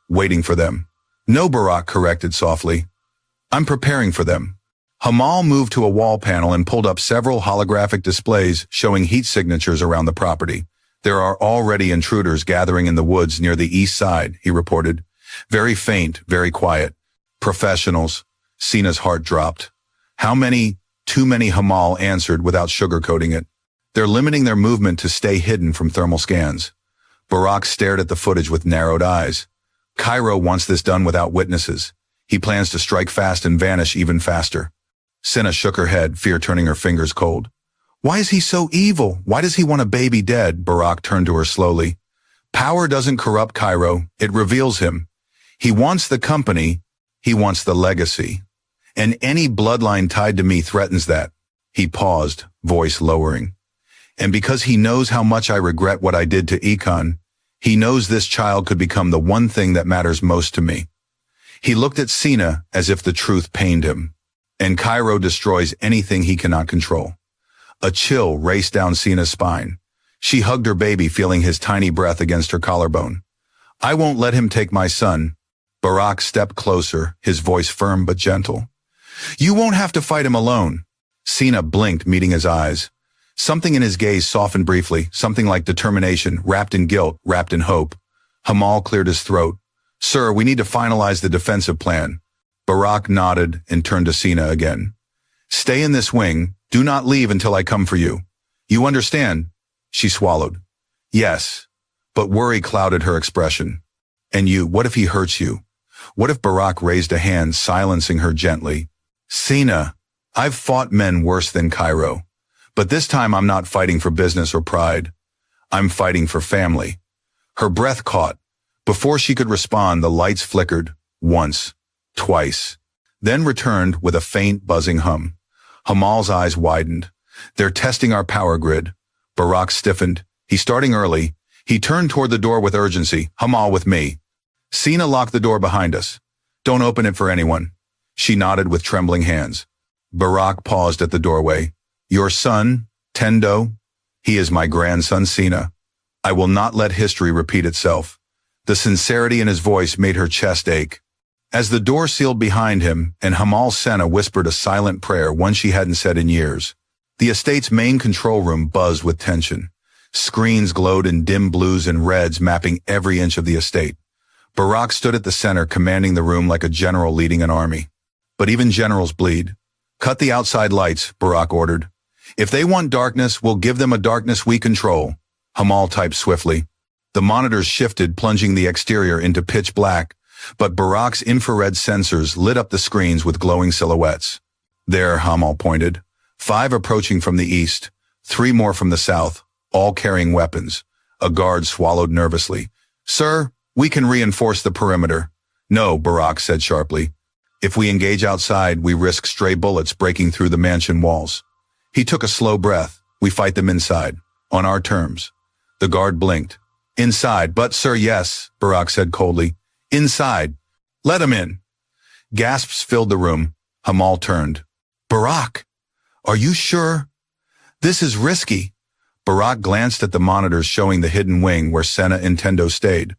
waiting for them." "No," Barak corrected softly. "I'm preparing for them." Hamal moved to a wall panel and pulled up several holographic displays showing heat signatures around the property. "There are already intruders gathering in the woods near the east side," he reported. "Very faint, very quiet. Professionals." Sina's heart dropped. "How many?" "Too many," Hamal answered without sugarcoating it. "They're limiting their movement to stay hidden from thermal scans." Barak stared at the footage with narrowed eyes. "Cairo wants this done without witnesses. He plans to strike fast and vanish even faster." Sina shook her head, fear turning her fingers cold. "Why is he so evil? Why does he want a baby dead?" Barak turned to her slowly. "Power doesn't corrupt Cairo, it reveals him. He wants the company, he wants the legacy. And any bloodline tied to me threatens that." He paused, voice lowering. "And because he knows how much I regret what I did to Econ, he knows this child could become the one thing that matters most to me." He looked at Sina as if the truth pained him. "And Cairo destroys anything he cannot control." A chill raced down Sina's spine. She hugged her baby, feeling his tiny breath against her collarbone. "I won't let him take my son." Barak stepped closer, his voice firm but gentle. "You won't have to fight him alone." Sina blinked, meeting his eyes. Something in his gaze softened briefly, something like determination, wrapped in guilt, wrapped in hope. Hamal cleared his throat. "Sir, we need to finalize the defensive plan." Barak nodded and turned to Sina again. "Stay in this wing. Do not leave until I come for you. You understand?" She swallowed. "Yes." But worry clouded her expression. "And you, what if he hurts you? What if?" Barak raised a hand, silencing her gently. "Sina, I've fought men worse than Cairo. But this time I'm not fighting for business or pride. I'm fighting for family." Her breath caught. Before she could respond, the lights flickered, once, twice, then returned with a faint buzzing hum. Hamal's eyes widened. "They're testing our power grid." Barak stiffened. He's starting early. He turned toward the door with urgency. "Hamal, with me." Sina locked the door behind us. "Don't open it for anyone." She nodded with trembling hands. Barak paused at the doorway. "Your son, Tendo, he is my grandson, Sina. I will not let history repeat itself." The sincerity in his voice made her chest ache. As the door sealed behind him and Hamal Senna whispered a silent prayer, one she hadn't said in years, the estate's main control room buzzed with tension. Screens glowed in dim blues and reds, mapping every inch of the estate. Barak stood at the center, commanding the room like a general leading an army. But even generals bleed. Cut the outside lights, Barak ordered. If they want darkness, we'll give them a darkness we control. Hamal typed swiftly. The monitors shifted, plunging the exterior into pitch black, but Barak's infrared sensors lit up the screens with glowing silhouettes. There, Hamal pointed. 5 approaching from the east, 3 more from the south, all carrying weapons. A guard swallowed nervously. Sir, we can reinforce the perimeter. No, Barak said sharply. If we engage outside, we risk stray bullets breaking through the mansion walls. He took a slow breath. We fight them inside, on our terms. The guard blinked. Inside, but sir, yes, Barak said coldly. Inside. Let him in. Gasps filled the room. Hamal turned. Barak, are you sure? This is risky. Barak glanced at the monitors showing the hidden wing where Senna and Tendo stayed.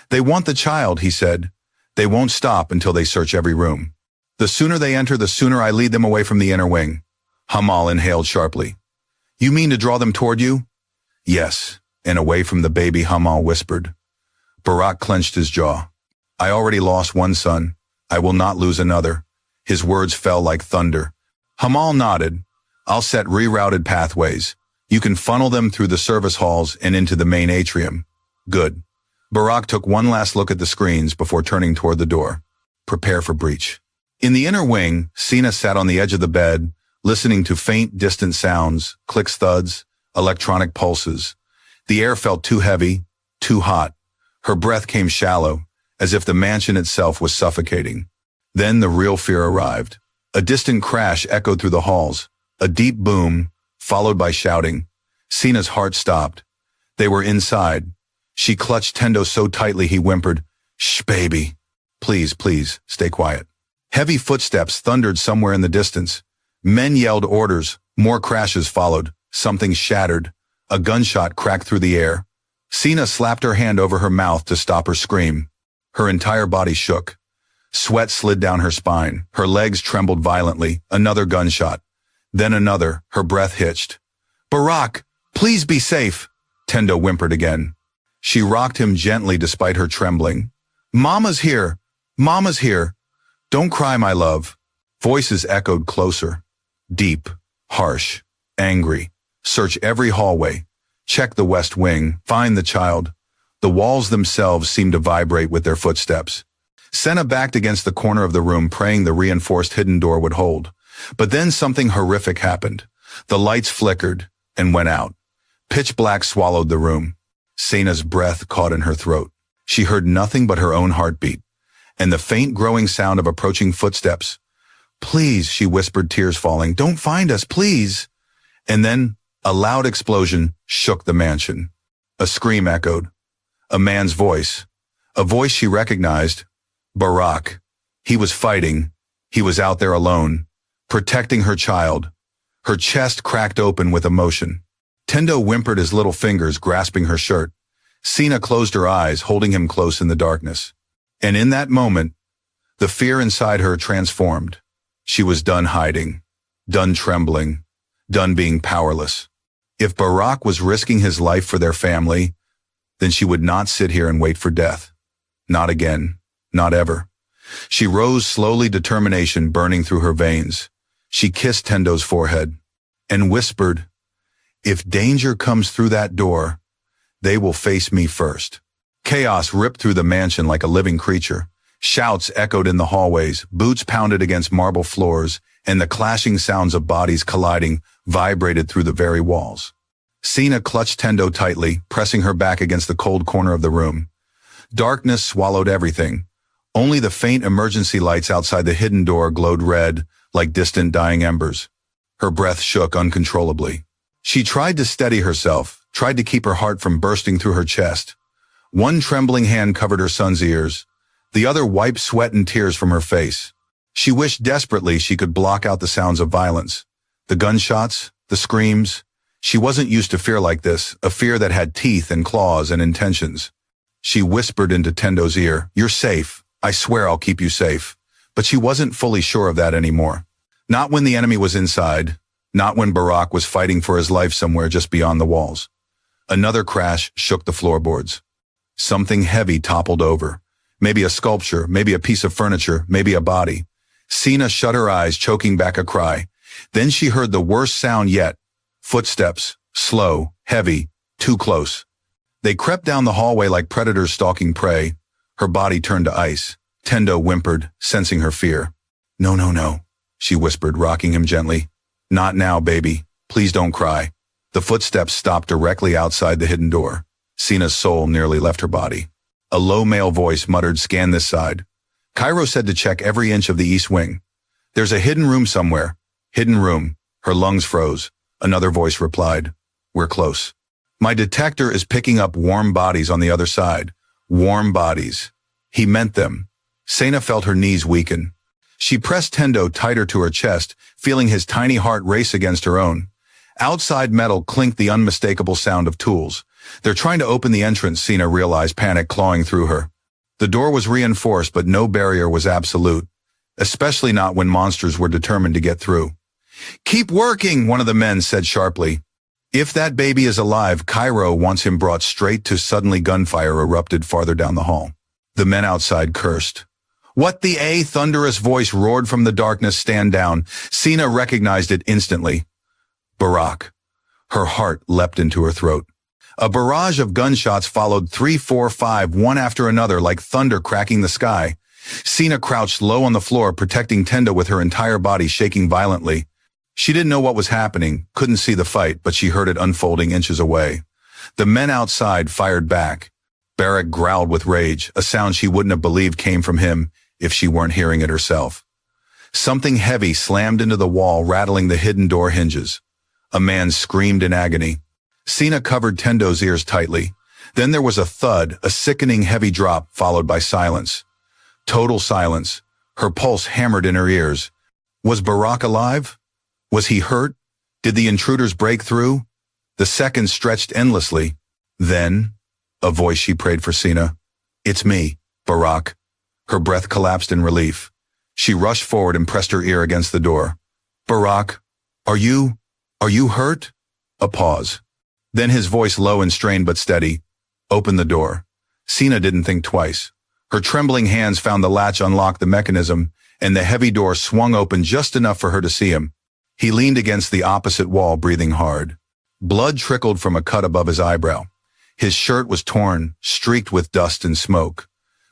They want the child, he said. They won't stop until they search every room. The sooner they enter, the sooner I lead them away from the inner wing. Hamal inhaled sharply. You mean to draw them toward you? Yes, and away from the baby, Hamal whispered. Barak clenched his jaw. I already lost one son. I will not lose another. His words fell like thunder. Hamal nodded. I'll set rerouted pathways. You can funnel them through the service halls and into the main atrium. Good. Barak took one last look at the screens before turning toward the door. Prepare for breach. In the inner wing, Sina sat on the edge of the bed, listening to faint, distant sounds, clicks, thuds, electronic pulses. The air felt too heavy, too hot. Her breath came shallow, as if the mansion itself was suffocating. Then the real fear arrived. A distant crash echoed through the halls, a deep boom, followed by shouting. Sina's heart stopped. They were inside. She clutched Tendo so tightly he whimpered, Shh, baby. Please, please, stay quiet. Heavy footsteps thundered somewhere in the distance. Men yelled orders. More crashes followed. Something shattered. A gunshot cracked through the air. Sina slapped her hand over her mouth to stop her scream. Her entire body shook. Sweat slid down her spine. Her legs trembled violently. Another gunshot. Then another. Her breath hitched. Barak, please be safe. Tendo whimpered again. She rocked him gently despite her trembling. Mama's here. Mama's here. Don't cry, my love. Voices echoed closer. Deep, harsh, angry. Search every hallway. Check the west wing. Find the child. The walls themselves seemed to vibrate with their footsteps. Senna backed against the corner of the room, praying the reinforced hidden door would hold. But then something horrific happened. The lights flickered and went out. Pitch black swallowed the room. Sena's breath caught in her throat. She heard nothing but her own heartbeat, and the faint growing sound of approaching footsteps. Please, she whispered, tears falling. Don't find us, please. And then a loud explosion shook the mansion. A scream echoed. A man's voice. A voice she recognized. Barak. He was fighting. He was out there alone, protecting her child. Her chest cracked open with emotion. Tendo whimpered, his little fingers grasping her shirt. Sina closed her eyes, holding him close in the darkness. And in that moment, the fear inside her transformed. She was done hiding, done trembling, done being powerless. If Barak was risking his life for their family, then she would not sit here and wait for death. Not again, not ever. She rose slowly, determination burning through her veins. She kissed Tendo's forehead and whispered, if danger comes through that door, they will face me first. Chaos ripped through the mansion like a living creature. Shouts echoed in the hallways, boots pounded against marble floors, and the clashing sounds of bodies colliding vibrated through the very walls. Sina clutched Tendo tightly, pressing her back against the cold corner of the room. Darkness swallowed everything. Only the faint emergency lights outside the hidden door glowed red, like distant dying embers. Her breath shook uncontrollably. She tried to steady herself, tried to keep her heart from bursting through her chest. One trembling hand covered her son's ears. The other wiped sweat and tears from her face. She wished desperately she could block out the sounds of violence. The gunshots, the screams. She wasn't used to fear like this, a fear that had teeth and claws and intentions. She whispered into Tendo's ear, you're safe. I swear I'll keep you safe. But she wasn't fully sure of that anymore. Not when the enemy was inside. Not when Barack was fighting for his life somewhere just beyond the walls. Another crash shook the floorboards. Something heavy toppled over. Maybe a sculpture, maybe a piece of furniture, maybe a body. Sina shut her eyes, choking back a cry. Then she heard the worst sound yet. Footsteps, slow, heavy, too close. They crept down the hallway like predators stalking prey. Her body turned to ice. Tendo whimpered, sensing her fear. No, no, no, she whispered, rocking him gently. Not now, baby. Please don't cry. The footsteps stopped directly outside the hidden door. Sina's soul nearly left her body. A low male voice muttered, "Scan this side." Cairo said to check every inch of the east wing. "There's a hidden room somewhere." Hidden room. Her lungs froze. Another voice replied, "We're close." "My detector is picking up warm bodies on the other side." Warm bodies. He meant them. Sina felt her knees weaken. She pressed Tendo tighter to her chest, feeling his tiny heart race against her own. Outside metal clinked the unmistakable sound of tools. "They're trying to open the entrance," Sina realized, panic clawing through her. The door was reinforced, but no barrier was absolute, especially not when monsters were determined to get through. "Keep working," one of the men said sharply. "If that baby is alive, Cairo wants him brought straight to." Suddenly gunfire erupted farther down the hall. The men outside cursed. "What the A?" Thunderous voice roared from the darkness. "Stand down." Sina recognized it instantly. Barack. Her heart leapt into her throat. A barrage of gunshots followed, 3, 4, 5, one after another, like thunder cracking the sky. Sina crouched low on the floor, protecting Tendo with her entire body shaking violently. She didn't know what was happening, couldn't see the fight, but she heard it unfolding inches away. The men outside fired back. Barack growled with rage, a sound she wouldn't have believed came from him if she weren't hearing it herself. Something heavy slammed into the wall, rattling the hidden door hinges. A man screamed in agony. Sina covered Tendo's ears tightly. Then there was a thud, a sickening heavy drop, followed by silence. Total silence. Her pulse hammered in her ears. Was Barack alive? Was he hurt? Did the intruders break through? The seconds stretched endlessly. Then, a voice she prayed for Sina. "It's me, Barack." Her breath collapsed in relief. She rushed forward and pressed her ear against the door. "Barack, are you hurt?" A pause. Then his voice, low and strained but steady. "Open the door." Sina didn't think twice. Her trembling hands found the latch, unlocked the mechanism, and the heavy door swung open just enough for her to see him. He leaned against the opposite wall, breathing hard. Blood trickled from a cut above his eyebrow. His shirt was torn, streaked with dust and smoke.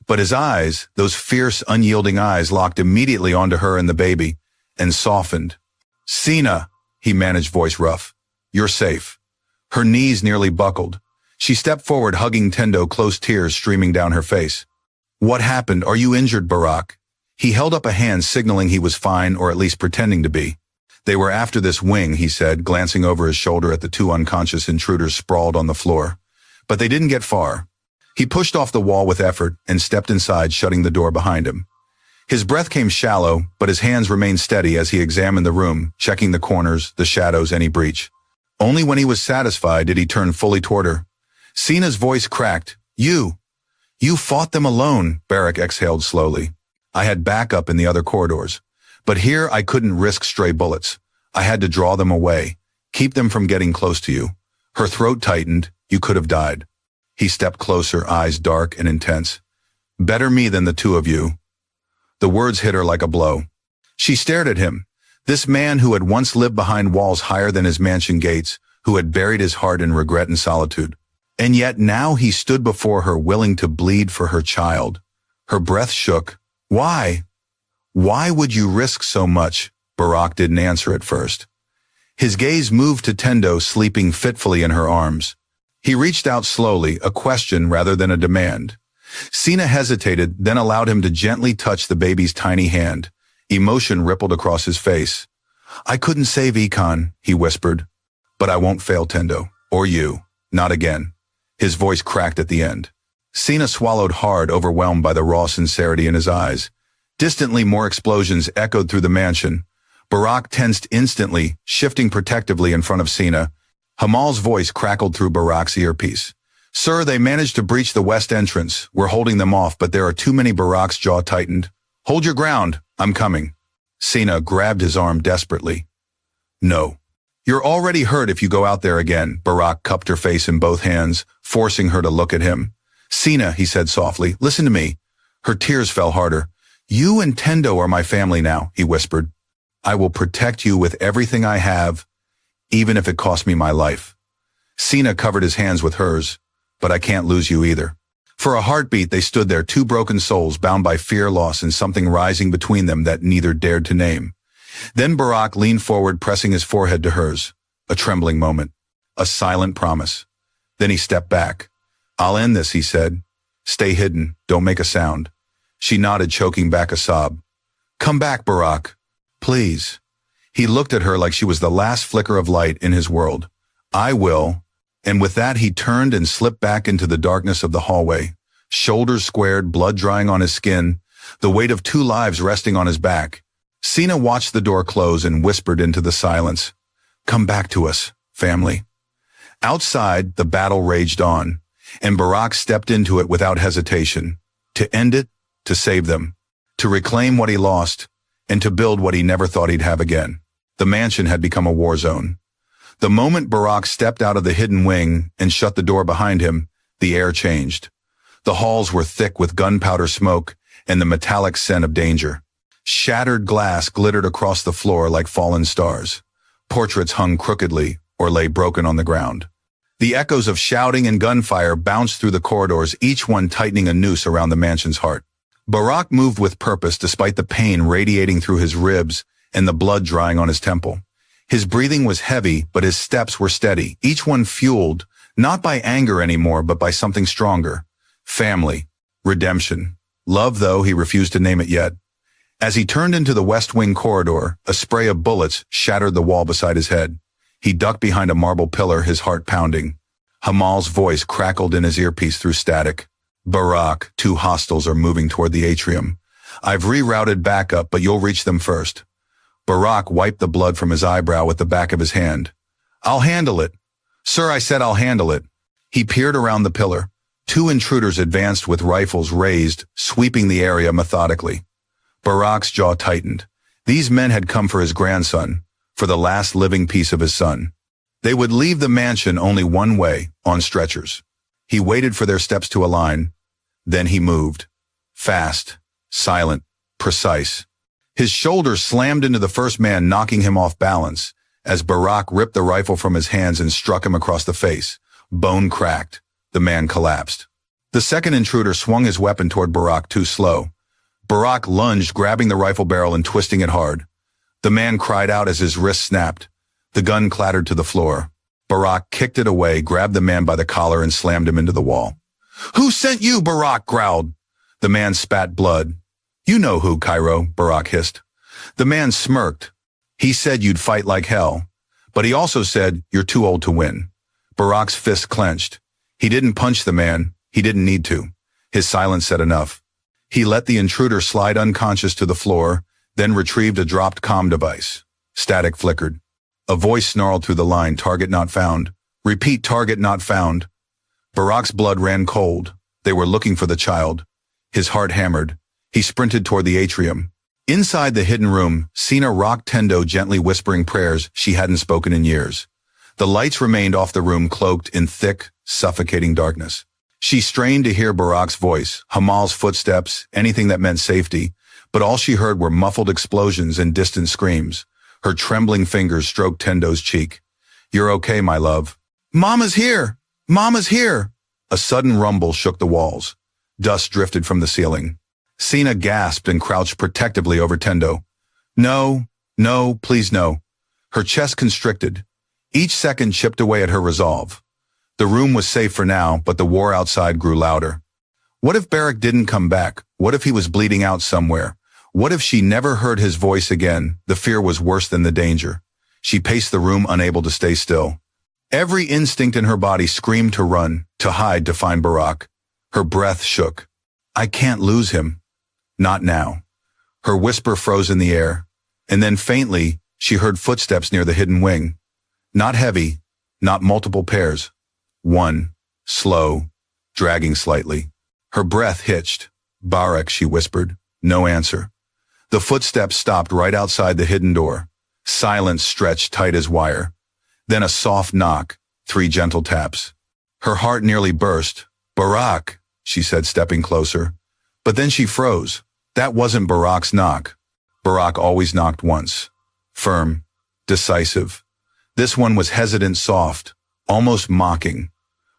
But his eyes, those fierce, unyielding eyes, locked immediately onto her and the baby, and softened. "Sina," he managed, voice rough. "You're safe." Her knees nearly buckled. She stepped forward, hugging Tendo close, tears streaming down her face. "What happened? Are you injured, Barack?" He held up a hand, signaling he was fine, or at least pretending to be. "They were after this wing," he said, glancing over his shoulder at the two unconscious intruders sprawled on the floor. "But they didn't get far." He pushed off the wall with effort and stepped inside, shutting the door behind him. His breath came shallow, but his hands remained steady as he examined the room, checking the corners, the shadows, any breach. Only when he was satisfied did he turn fully toward her. Sina's voice cracked. You fought them alone," Barack exhaled slowly. "I had backup in the other corridors. But here I couldn't risk stray bullets. I had to draw them away, keep them from getting close to you." Her throat tightened. "You could have died." He stepped closer, eyes dark and intense. "Better me than the two of you." The words hit her like a blow. She stared at him. This man who had once lived behind walls higher than his mansion gates, who had buried his heart in regret and solitude. And yet now he stood before her, willing to bleed for her child. Her breath shook. "Why? Why would you risk so much?" Barack didn't answer at first. His gaze moved to Tendo, sleeping fitfully in her arms. He reached out slowly, a question rather than a demand. Sina hesitated, then allowed him to gently touch the baby's tiny hand. Emotion rippled across his face. "I couldn't save Econ," he whispered. "But I won't fail Tendo. Or you. Not again." His voice cracked at the end. Sina swallowed hard, overwhelmed by the raw sincerity in his eyes. Distantly, more explosions echoed through the mansion. Barack tensed instantly, shifting protectively in front of Sina. Hamal's voice crackled through Barack's earpiece. Sir, they managed to breach the west entrance. We're holding them off, but there are too many. Barak's jaw tightened. Hold your ground. I'm coming. Sina grabbed his arm desperately. No. You're already hurt if you go out there again. Barak cupped her face in both hands, forcing her to look at him. Sina, he said softly, listen to me. Her tears fell harder. You and Tendo are my family now, he whispered. I will protect you with everything I have, even if it costs me my life. Sina covered his hands with hers, but I can't lose you either. For a heartbeat, they stood there, two broken souls bound by fear, loss, and something rising between them that neither dared to name. Then Barak leaned forward, pressing his forehead to hers. A trembling moment. A silent promise. Then he stepped back. I'll end this, he said. Stay hidden. Don't make a sound. She nodded, choking back a sob. Come back, Barak. Please. He looked at her like she was the last flicker of light in his world. I will. And with that, he turned and slipped back into the darkness of the hallway. Shoulders squared, blood drying on his skin, the weight of 2 lives resting on his back. Sina watched the door close and whispered into the silence. Come back to us, family. Outside, the battle raged on, and Barak stepped into it without hesitation. To end it, to save them, to reclaim what he lost, and to build what he never thought he'd have again. The mansion had become a war zone. The moment Barak stepped out of the hidden wing and shut the door behind him, the air changed. The halls were thick with gunpowder smoke and the metallic scent of danger. Shattered glass glittered across the floor like fallen stars. Portraits hung crookedly or lay broken on the ground. The echoes of shouting and gunfire bounced through the corridors, each one tightening a noose around the mansion's heart. Barak moved with purpose despite the pain radiating through his ribs and the blood drying on his temple. His breathing was heavy, but his steps were steady, each one fueled, not by anger anymore, but by something stronger. Family. Redemption. Love, though he refused to name it yet. As he turned into the West Wing corridor, a spray of bullets shattered the wall beside his head. He ducked behind a marble pillar, his heart pounding. Hamal's voice crackled in his earpiece through static. Barak, 2 hostiles are moving toward the atrium. I've rerouted backup, but you'll reach them first. Barak wiped the blood from his eyebrow with the back of his hand. I'll handle it. Sir, I said I'll handle it. He peered around the pillar. 2 intruders advanced with rifles raised, sweeping the area methodically. Barak's jaw tightened. These men had come for his grandson, for the last living piece of his son. They would leave the mansion only one way, on stretchers. He waited for their steps to align. Then he moved. Fast, silent, precise. His shoulders slammed into the first man, knocking him off balance, as Barak ripped the rifle from his hands and struck him across the face. Bone cracked. The man collapsed. The second intruder swung his weapon toward Barak, too slow. Barak lunged, grabbing the rifle barrel and twisting it hard. The man cried out as his wrist snapped. The gun clattered to the floor. Barak kicked it away, grabbed the man by the collar, and slammed him into the wall. Who sent you? Barak growled. The man spat blood. You know who, Cairo, Barak hissed. The man smirked. He said you'd fight like hell. But he also said you're too old to win. Barak's fist clenched. He didn't punch the man. He didn't need to. His silence said enough. He let the intruder slide unconscious to the floor, then retrieved a dropped comm device. Static flickered. A voice snarled through the line, target not found. Repeat, target not found. Barak's blood ran cold. They were looking for the child. His heart hammered. He sprinted toward the atrium. Inside the hidden room, Sina rocked Tendo, gently whispering prayers she hadn't spoken in years. The lights remained off the room, cloaked in thick, suffocating darkness. She strained to hear Barak's voice, Hamal's footsteps, anything that meant safety, but all she heard were muffled explosions and distant screams. Her trembling fingers stroked Tendo's cheek. You're okay, my love. Mama's here! Mama's here! A sudden rumble shook the walls. Dust drifted from the ceiling. Sina gasped and crouched protectively over Tendo. No, no, please no. Her chest constricted. Each second chipped away at her resolve. The room was safe for now, but the war outside grew louder. What if Barak didn't come back? What if he was bleeding out somewhere? What if she never heard his voice again? The fear was worse than the danger. She paced the room, unable to stay still. Every instinct in her body screamed to run, to hide, to find Barak. Her breath shook. I can't lose him. Not now. Her whisper froze in the air. And then faintly, she heard footsteps near the hidden wing. Not heavy, not multiple pairs. One. slow, dragging slightly. Her breath hitched. "Barak," she whispered. No answer. The footsteps stopped right outside the hidden door. Silence stretched tight as wire. Then a soft knock, 3 gentle taps. Her heart nearly burst. "Barak," she said, stepping closer. But then she froze. That wasn't Barak's knock. Barak always knocked once. Firm, decisive. This one was hesitant, soft, almost mocking.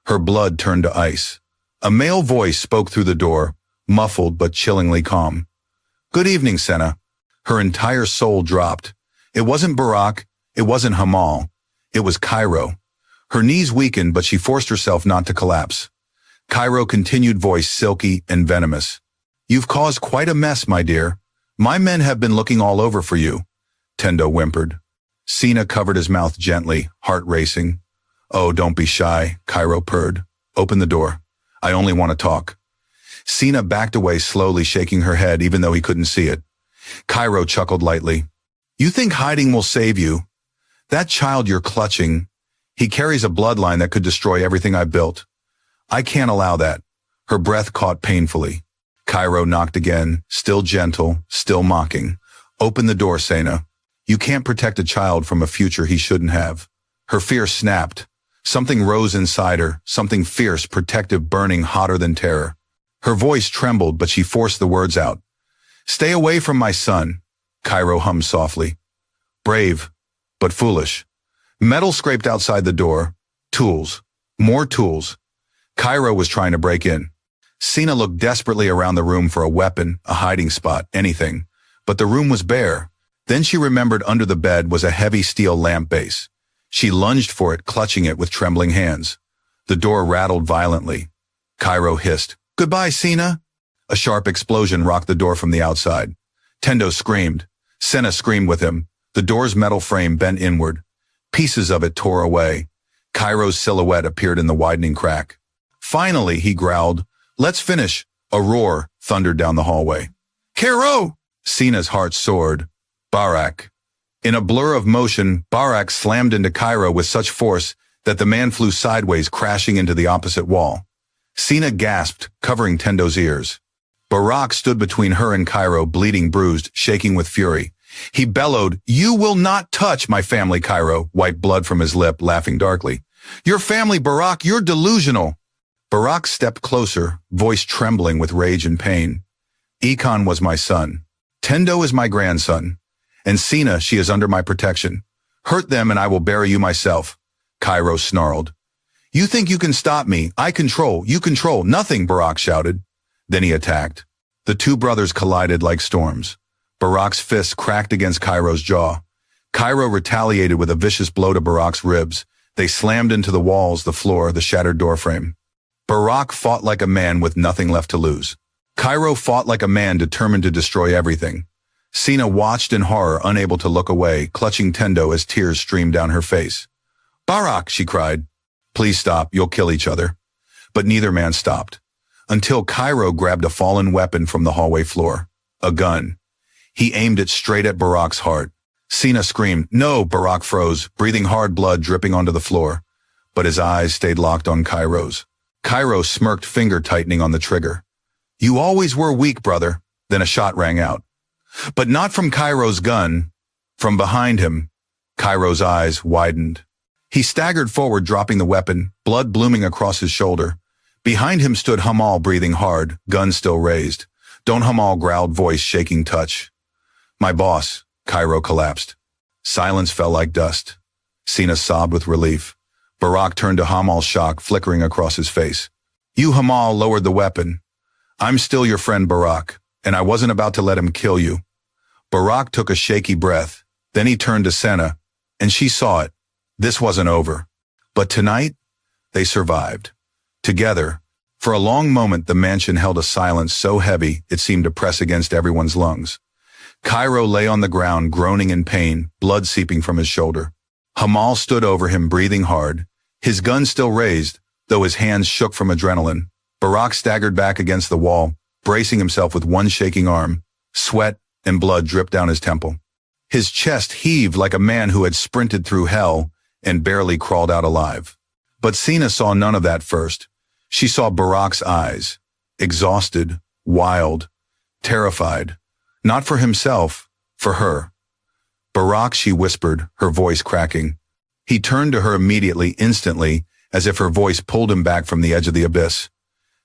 Her blood turned to ice. A male voice spoke through the door, muffled but chillingly calm. "Good evening, Senna." Her entire soul dropped. It wasn't Barak, it wasn't Hamal. It was Cairo. Her knees weakened, but she forced herself not to collapse. Cairo continued, voice silky and venomous. "You've caused quite a mess, my dear. My men have been looking all over for you." Tendo whimpered. Sina covered his mouth gently, heart racing. "Oh, don't be shy," Cairo purred. "Open the door. I only want to talk." Sina backed away slowly, shaking her head even though he couldn't see it. Cairo chuckled lightly. "You think hiding will save you? That child you're clutching, he carries a bloodline that could destroy everything I built. I can't allow that." Her breath caught painfully. Cairo knocked again, still gentle, still mocking. "Open the door, Sena. You can't protect a child from a future he shouldn't have." Her fear snapped. Something rose inside her, something fierce, protective, burning hotter than terror. Her voice trembled, but she forced the words out. "Stay away from my son," Cairo hummed softly. "Brave, but foolish." Metal scraped outside the door. Tools. More tools. Cairo was trying to break in. Sina looked desperately around the room for a weapon, a hiding spot, anything. But the room was bare. Then she remembered under the bed was a heavy steel lamp base. She lunged for it, clutching it with trembling hands. The door rattled violently. Cairo hissed, "Goodbye, Sina." A sharp explosion rocked the door from the outside. Tendo screamed. Senna screamed with him. The door's metal frame bent inward. Pieces of it tore away. Cairo's silhouette appeared in the widening crack. "Finally," he growled. "Let's finish." A roar thundered down the hallway. "Cairo!" Sina's heart soared. "Barak." In a blur of motion, Barak slammed into Cairo with such force that the man flew sideways, crashing into the opposite wall. Sina gasped, covering Tendo's ears. Barak stood between her and Cairo, bleeding, bruised, shaking with fury. He bellowed, "You will not touch my family!" Cairo wiped blood from his lip, laughing darkly. "Your family, Barak, you're delusional!" Barak stepped closer, voice trembling with rage and pain. "Ekon was my son. Tendo is my grandson. And Sina, she is under my protection. Hurt them and I will bury you myself." Cairo snarled. "You think you can stop me? I control. You control nothing," Barak shouted. Then he attacked. The two brothers collided like storms. Barak's fist cracked against Cairo's jaw. Cairo retaliated with a vicious blow to Barak's ribs. They slammed into the walls, the floor, the shattered doorframe. Barak fought like a man with nothing left to lose. Cairo fought like a man determined to destroy everything. Sina watched in horror, unable to look away, clutching Tendo as tears streamed down her face. "Barak," she cried. "Please stop, you'll kill each other." But neither man stopped. Until Cairo grabbed a fallen weapon from the hallway floor. A gun. He aimed it straight at Barak's heart. Sina screamed, "No!" Barak froze, breathing hard, blood dripping onto the floor. But his eyes stayed locked on Cairo's. Cairo smirked, finger tightening on the trigger. "You always were weak, brother." Then a shot rang out. But not from Cairo's gun. From behind him. Cairo's eyes widened. He staggered forward, dropping the weapon, blood blooming across his shoulder. Behind him stood Hamal, breathing hard, gun still raised. "Don't," Hamal growled, voice shaking touch. "My boss." Cairo collapsed. Silence fell like dust. Sina sobbed with relief. Barak turned to Hamal, shock flickering across his face. "You," Hamal lowered the weapon. "I'm still your friend, Barak, and I wasn't about to let him kill you." Barak took a shaky breath. Then he turned to Senna, and she saw it. This wasn't over. But tonight, they survived. Together. For a long moment, the mansion held a silence so heavy it seemed to press against everyone's lungs. Cairo lay on the ground, groaning in pain, blood seeping from his shoulder. Hamal stood over him, breathing hard, his gun still raised, though his hands shook from adrenaline. Barak staggered back against the wall, bracing himself with one shaking arm. Sweat and blood dripped down his temple. His chest heaved like a man who had sprinted through hell and barely crawled out alive. But Sina saw none of that first. She saw Barack's eyes, exhausted, wild, terrified, not for himself, for her. Barack, she whispered, her voice cracking. He turned to her immediately, instantly, as if her voice pulled him back from the edge of the abyss.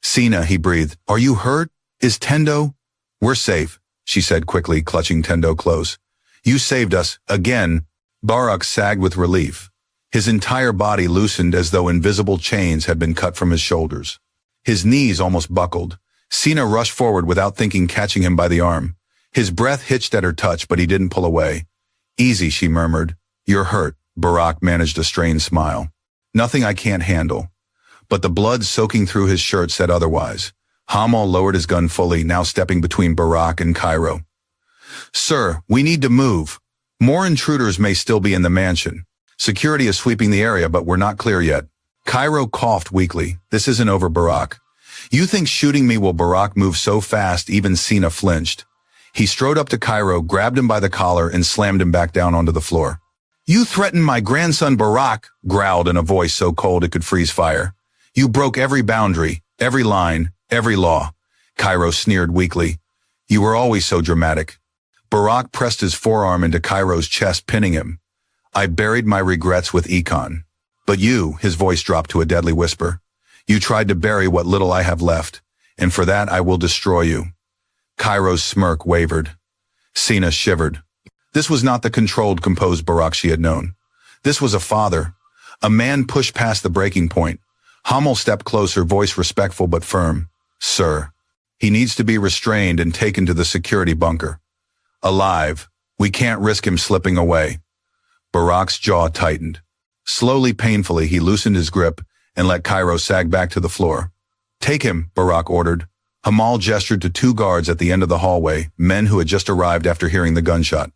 Sina, he breathed. Are you hurt? Is Tendo? We're safe, she said quickly, clutching Tendo close. You saved us, again. Barack sagged with relief. His entire body loosened as though invisible chains had been cut from his shoulders. His knees almost buckled. Sina rushed forward without thinking, catching him by the arm. His breath hitched at her touch, but he didn't pull away. Easy, she murmured. You're hurt. Barack managed a strained smile. Nothing I can't handle. But the blood soaking through his shirt said otherwise. Hamal lowered his gun fully, now stepping between Barack and Cairo. Sir, we need to move. More intruders may still be in the mansion. Security is sweeping the area, but we're not clear yet. Cairo coughed weakly. This isn't over, Barack. You think shooting me will? Barack moved so fast even Sina flinched. He strode up to Cairo, grabbed him by the collar, and slammed him back down onto the floor. You threatened my grandson, Barack, growled in a voice so cold it could freeze fire. You broke every boundary, every line, every law. Cairo sneered weakly. You were always so dramatic. Barack pressed his forearm into Cairo's chest, pinning him. I buried my regrets with Econ. But you, his voice dropped to a deadly whisper. You tried to bury what little I have left, and for that I will destroy you. Cairo's smirk wavered. Sina shivered. This was not the controlled, composed Barack she had known. This was a father. A man pushed past the breaking point. Hamal stepped closer, voice respectful but firm. Sir, he needs to be restrained and taken to the security bunker. Alive. We can't risk him slipping away. Barack's jaw tightened. Slowly, painfully, he loosened his grip and let Cairo sag back to the floor. Take him, Barack ordered. Hamal gestured to two guards at the end of the hallway, men who had just arrived after hearing the gunshot.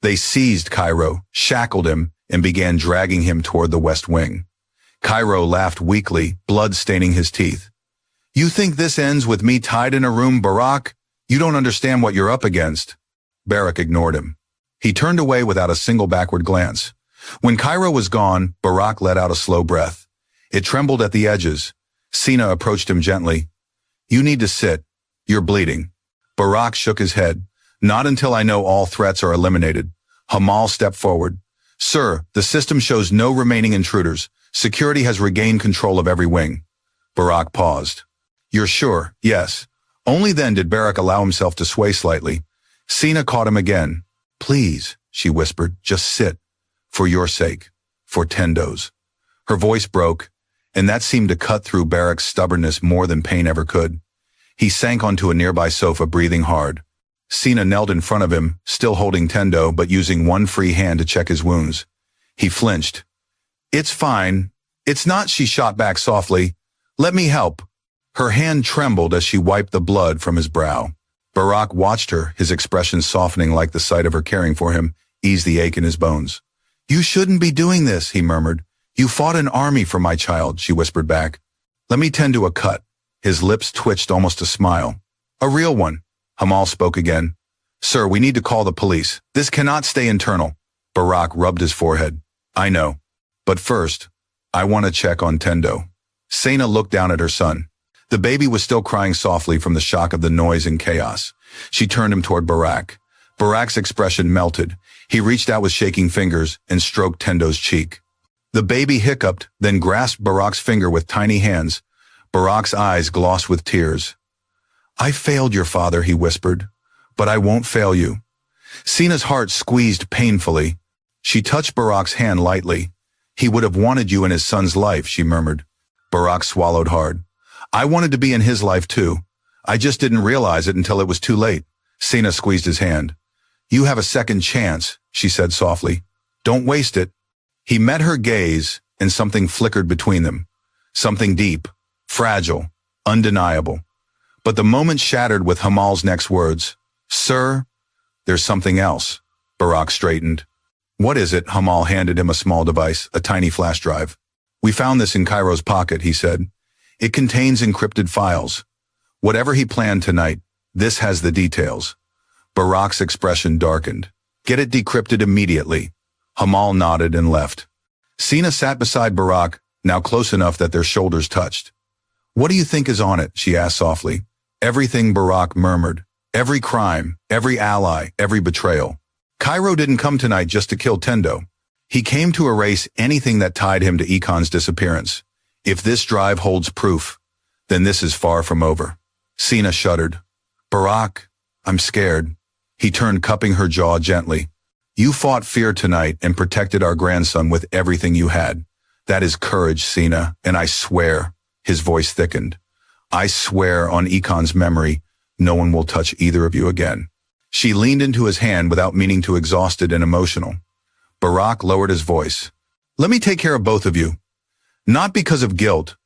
They seized Cairo, shackled him, and began dragging him toward the west wing. Cairo laughed weakly, blood staining his teeth. You think this ends with me tied in a room, Barack? You don't understand what you're up against. Barack ignored him. He turned away without a single backward glance. When Cairo was gone, Barack let out a slow breath. It trembled at the edges. Sina approached him gently. You need to sit. You're bleeding. Barack shook his head. Not until I know all threats are eliminated. Hamal stepped forward. Sir, the system shows no remaining intruders. Security has regained control of every wing. Barack paused. You're sure? Yes. Only then did Barack allow himself to sway slightly. Sina caught him again. Please, she whispered, just sit. For your sake. For Tendo's. Her voice broke, and that seemed to cut through Barack's stubbornness more than pain ever could. He sank onto a nearby sofa, breathing hard. Sina knelt in front of him, still holding Tendo but using one free hand to check his wounds. He flinched. It's fine. It's not, she shot back softly. Let me help. Her hand trembled as she wiped the blood from his brow. Barack watched her, his expression softening like the sight of her caring for him eased the ache in his bones. You shouldn't be doing this, he murmured. You fought an army for my child, she whispered back. Let me tend to a cut. His lips twitched almost a smile. A real one. Hamal spoke again. Sir, we need to call the police. This cannot stay internal. Barack rubbed his forehead. I know. But first, I want to check on Tendo. Sina looked down at her son. The baby was still crying softly from the shock of the noise and chaos. She turned him toward Barack. Barack's expression melted. He reached out with shaking fingers and stroked Tendo's cheek. The baby hiccuped, then grasped Barack's finger with tiny hands. Barack's eyes glossed with tears. I failed your father, he whispered, but I won't fail you. Sina's heart squeezed painfully. She touched Barack's hand lightly. He would have wanted you in his son's life, she murmured. Barack swallowed hard. I wanted to be in his life too. I just didn't realize it until it was too late. Sina squeezed his hand. You have a second chance, she said softly. Don't waste it. He met her gaze, and something flickered between them. Something deep, fragile, undeniable. But the moment shattered with Hamal's next words. Sir, there's something else. Barack straightened. What is it? Hamal handed him a small device, a tiny flash drive. We found this in Cairo's pocket, he said. It contains encrypted files. Whatever he planned tonight, this has the details. Barack's expression darkened. Get it decrypted immediately. Hamal nodded and left. Sina sat beside Barack, now close enough that their shoulders touched. What do you think is on it? She asked softly. Everything, Barack murmured. Every crime, every ally, every betrayal. Cairo didn't come tonight just to kill Tendo. He came to erase anything that tied him to Econ's disappearance. If this drive holds proof, then this is far from over. Sina shuddered. Barack, I'm scared. He turned, cupping her jaw gently. You fought fear tonight and protected our grandson with everything you had. That is courage, Sina, and I swear, his voice thickened. I swear on Econ's memory, no one will touch either of you again. She leaned into his hand without meaning to, exhausted and emotional. Barack lowered his voice. Let me take care of both of you. Not because of guilt,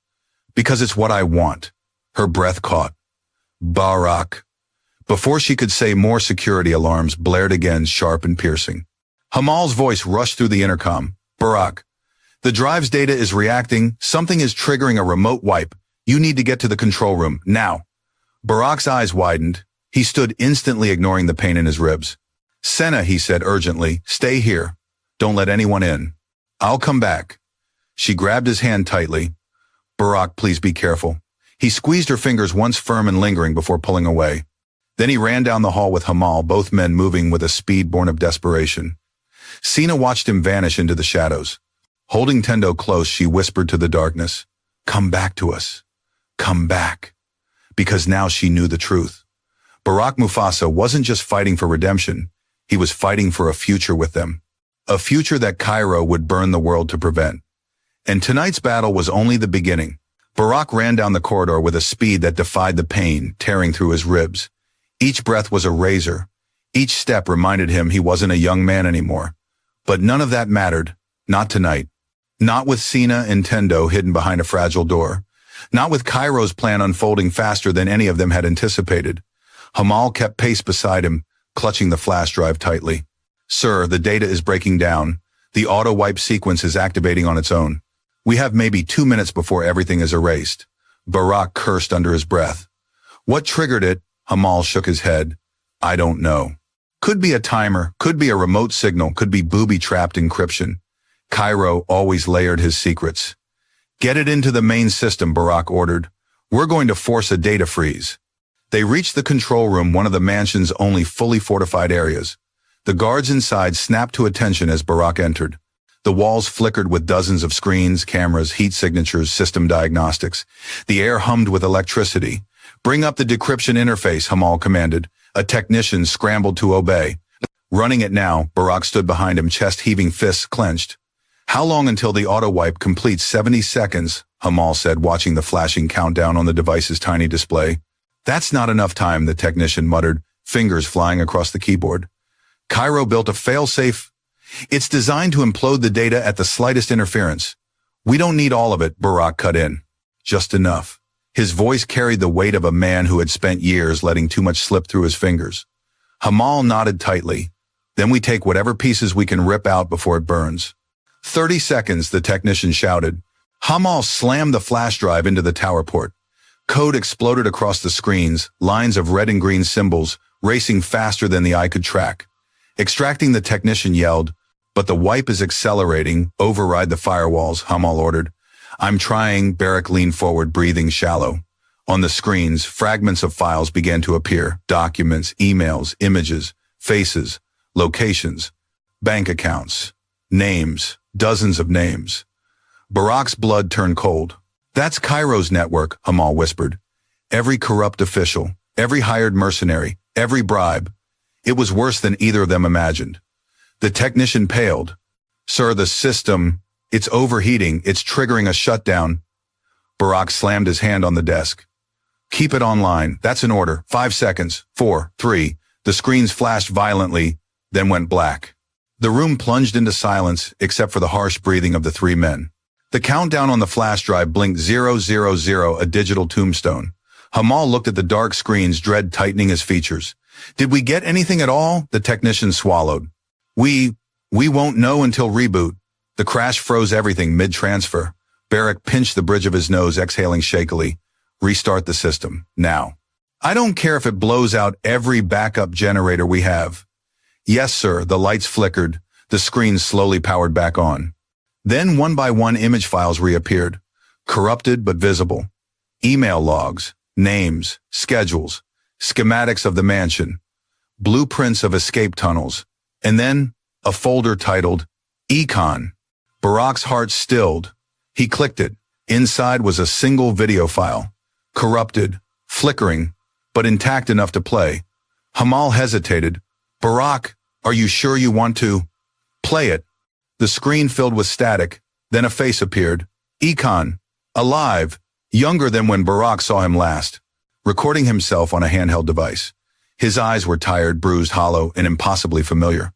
because it's what I want. Her breath caught. Barack. Before she could say more, security alarms blared again, sharp and piercing. Hamal's voice rushed through the intercom. Barack. The drive's data is reacting. Something is triggering a remote wipe. You need to get to the control room, now. Barack's eyes widened. He stood instantly, ignoring the pain in his ribs. Senna, he said urgently, stay here. Don't let anyone in. I'll come back. She grabbed his hand tightly. Barack, please be careful. He squeezed her fingers, once firm and lingering, before pulling away. Then he ran down the hall with Hamal, both men moving with a speed born of desperation. Sina watched him vanish into the shadows. Holding Tendo close, she whispered to the darkness, come back to us. Come back. Because now she knew the truth. Barack Mufasa wasn't just fighting for redemption. He was fighting for a future with them. A future that Cairo would burn the world to prevent. And tonight's battle was only the beginning. Barack ran down the corridor with a speed that defied the pain tearing through his ribs. Each breath was a razor. Each step reminded him he wasn't a young man anymore. But none of that mattered. Not tonight. Not with Sina and Tendo hidden behind a fragile door. Not with Cairo's plan unfolding faster than any of them had anticipated. Hamal kept pace beside him, clutching the flash drive tightly. Sir, the data is breaking down. The auto-wipe sequence is activating on its own. We have maybe 2 minutes before everything is erased. Barack cursed under his breath. What triggered it? Hamal shook his head. I don't know. Could be a timer, could be a remote signal, could be booby-trapped encryption. Cairo always layered his secrets. Get it into the main system, Barack ordered. We're going to force a data freeze. They reached the control room, one of the mansion's only fully fortified areas. The guards inside snapped to attention as Barack entered. The walls flickered with dozens of screens, cameras, heat signatures, system diagnostics. The air hummed with electricity. Bring up the decryption interface, Hamal commanded. A technician scrambled to obey. Running it now, Barack stood behind him, chest heaving, fists clenched. How long until the auto-wipe completes? 70 seconds, Hamal said, watching the flashing countdown on the device's tiny display. That's not enough time, the technician muttered, fingers flying across the keyboard. Cairo built a fail-safe. It's designed to implode the data at the slightest interference. We don't need all of it, Barack cut in. Just enough. His voice carried the weight of a man who had spent years letting too much slip through his fingers. Hamal nodded tightly. Then we take whatever pieces we can rip out before it burns. 30 seconds, the technician shouted. Hamal slammed the flash drive into the tower port. Code exploded across the screens, lines of red and green symbols racing faster than the eye could track. Extracting, the technician yelled. But the wipe is accelerating. Override the firewalls, Hamal ordered. I'm trying. Barack leaned forward, breathing shallow. On the screens, fragments of files began to appear. Documents, emails, images, faces, locations, bank accounts, names, dozens of names. Barack's blood turned cold. That's Cairo's network, Hamal whispered. Every corrupt official, every hired mercenary, every bribe. It was worse than either of them imagined. The technician paled. Sir, the system, it's overheating, it's triggering a shutdown. Barack slammed his hand on the desk. Keep it online, that's an order. 5 seconds, 4, 3. The screens flashed violently, then went black. The room plunged into silence, except for the harsh breathing of the 3 men. The countdown on the flash drive blinked 000, a digital tombstone. Hamal looked at the dark screens, dread tightening his features. Did we get anything at all? The technician swallowed. We won't know until reboot. The crash froze everything mid-transfer. Barack pinched the bridge of his nose, exhaling shakily. Restart the system, now. I don't care if it blows out every backup generator we have. Yes, sir, the lights flickered. The screens slowly powered back on. Then one by one image files reappeared. Corrupted but visible. email logs, names, schedules, schematics of the mansion, blueprints of escape tunnels, and then a folder titled Econ. Barack's heart stilled. He clicked it. Inside was a single video file, corrupted, flickering, but intact enough to play. Hamal hesitated. Barack, are you sure you want to? Play it. The screen filled with static, then a face appeared. Econ, alive, younger than when Barack saw him last, recording himself on a handheld device. His eyes were tired, bruised, hollow, and impossibly familiar.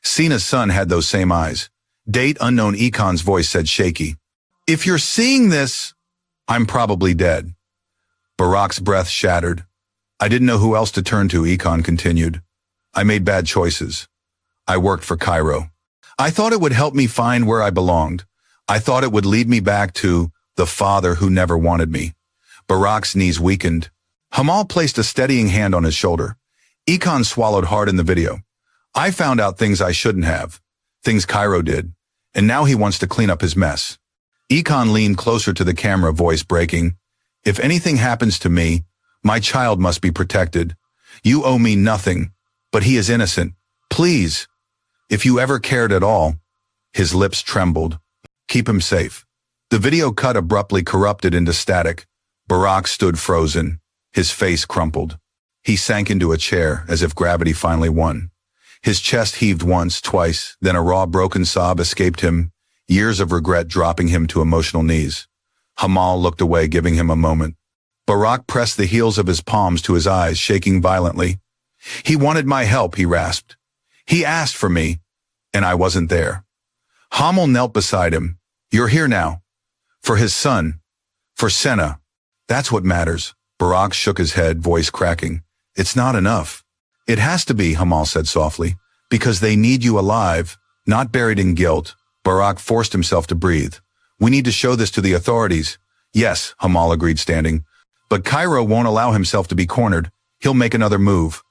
Sina's son had those same eyes. Date unknown. Econ's voice said shaky. If you're seeing this, I'm probably dead. Barack's breath shattered. I didn't know who else to turn to, Econ continued. I made bad choices. I worked for Cairo. I thought it would help me find where I belonged. I thought it would lead me back to the father who never wanted me. Barack's knees weakened. Hamal placed a steadying hand on his shoulder. Econ swallowed hard in the video. I found out things I shouldn't have, things Cairo did, and now he wants to clean up his mess. Econ leaned closer to the camera, voice breaking. If anything happens to me, my child must be protected. You owe me nothing, but he is innocent. Please, if you ever cared at all. His lips trembled. Keep him safe. The video cut abruptly, corrupted into static. Barack stood frozen, his face crumpled. He sank into a chair as if gravity finally won. His chest heaved once, twice, then a raw, broken sob escaped him, years of regret dropping him to emotional knees. Hamal looked away, giving him a moment. Barack pressed the heels of his palms to his eyes, shaking violently. He wanted my help, he rasped. He asked for me, and I wasn't there. Hamal knelt beside him. You're here now. For his son. For Senna. That's what matters. Barack shook his head, voice cracking. It's not enough. It has to be, Hamal said softly, because they need you alive, not buried in guilt. Barack forced himself to breathe. We need to show this to the authorities. Yes, Hamal agreed, standing. But Cairo won't allow himself to be cornered. He'll make another move.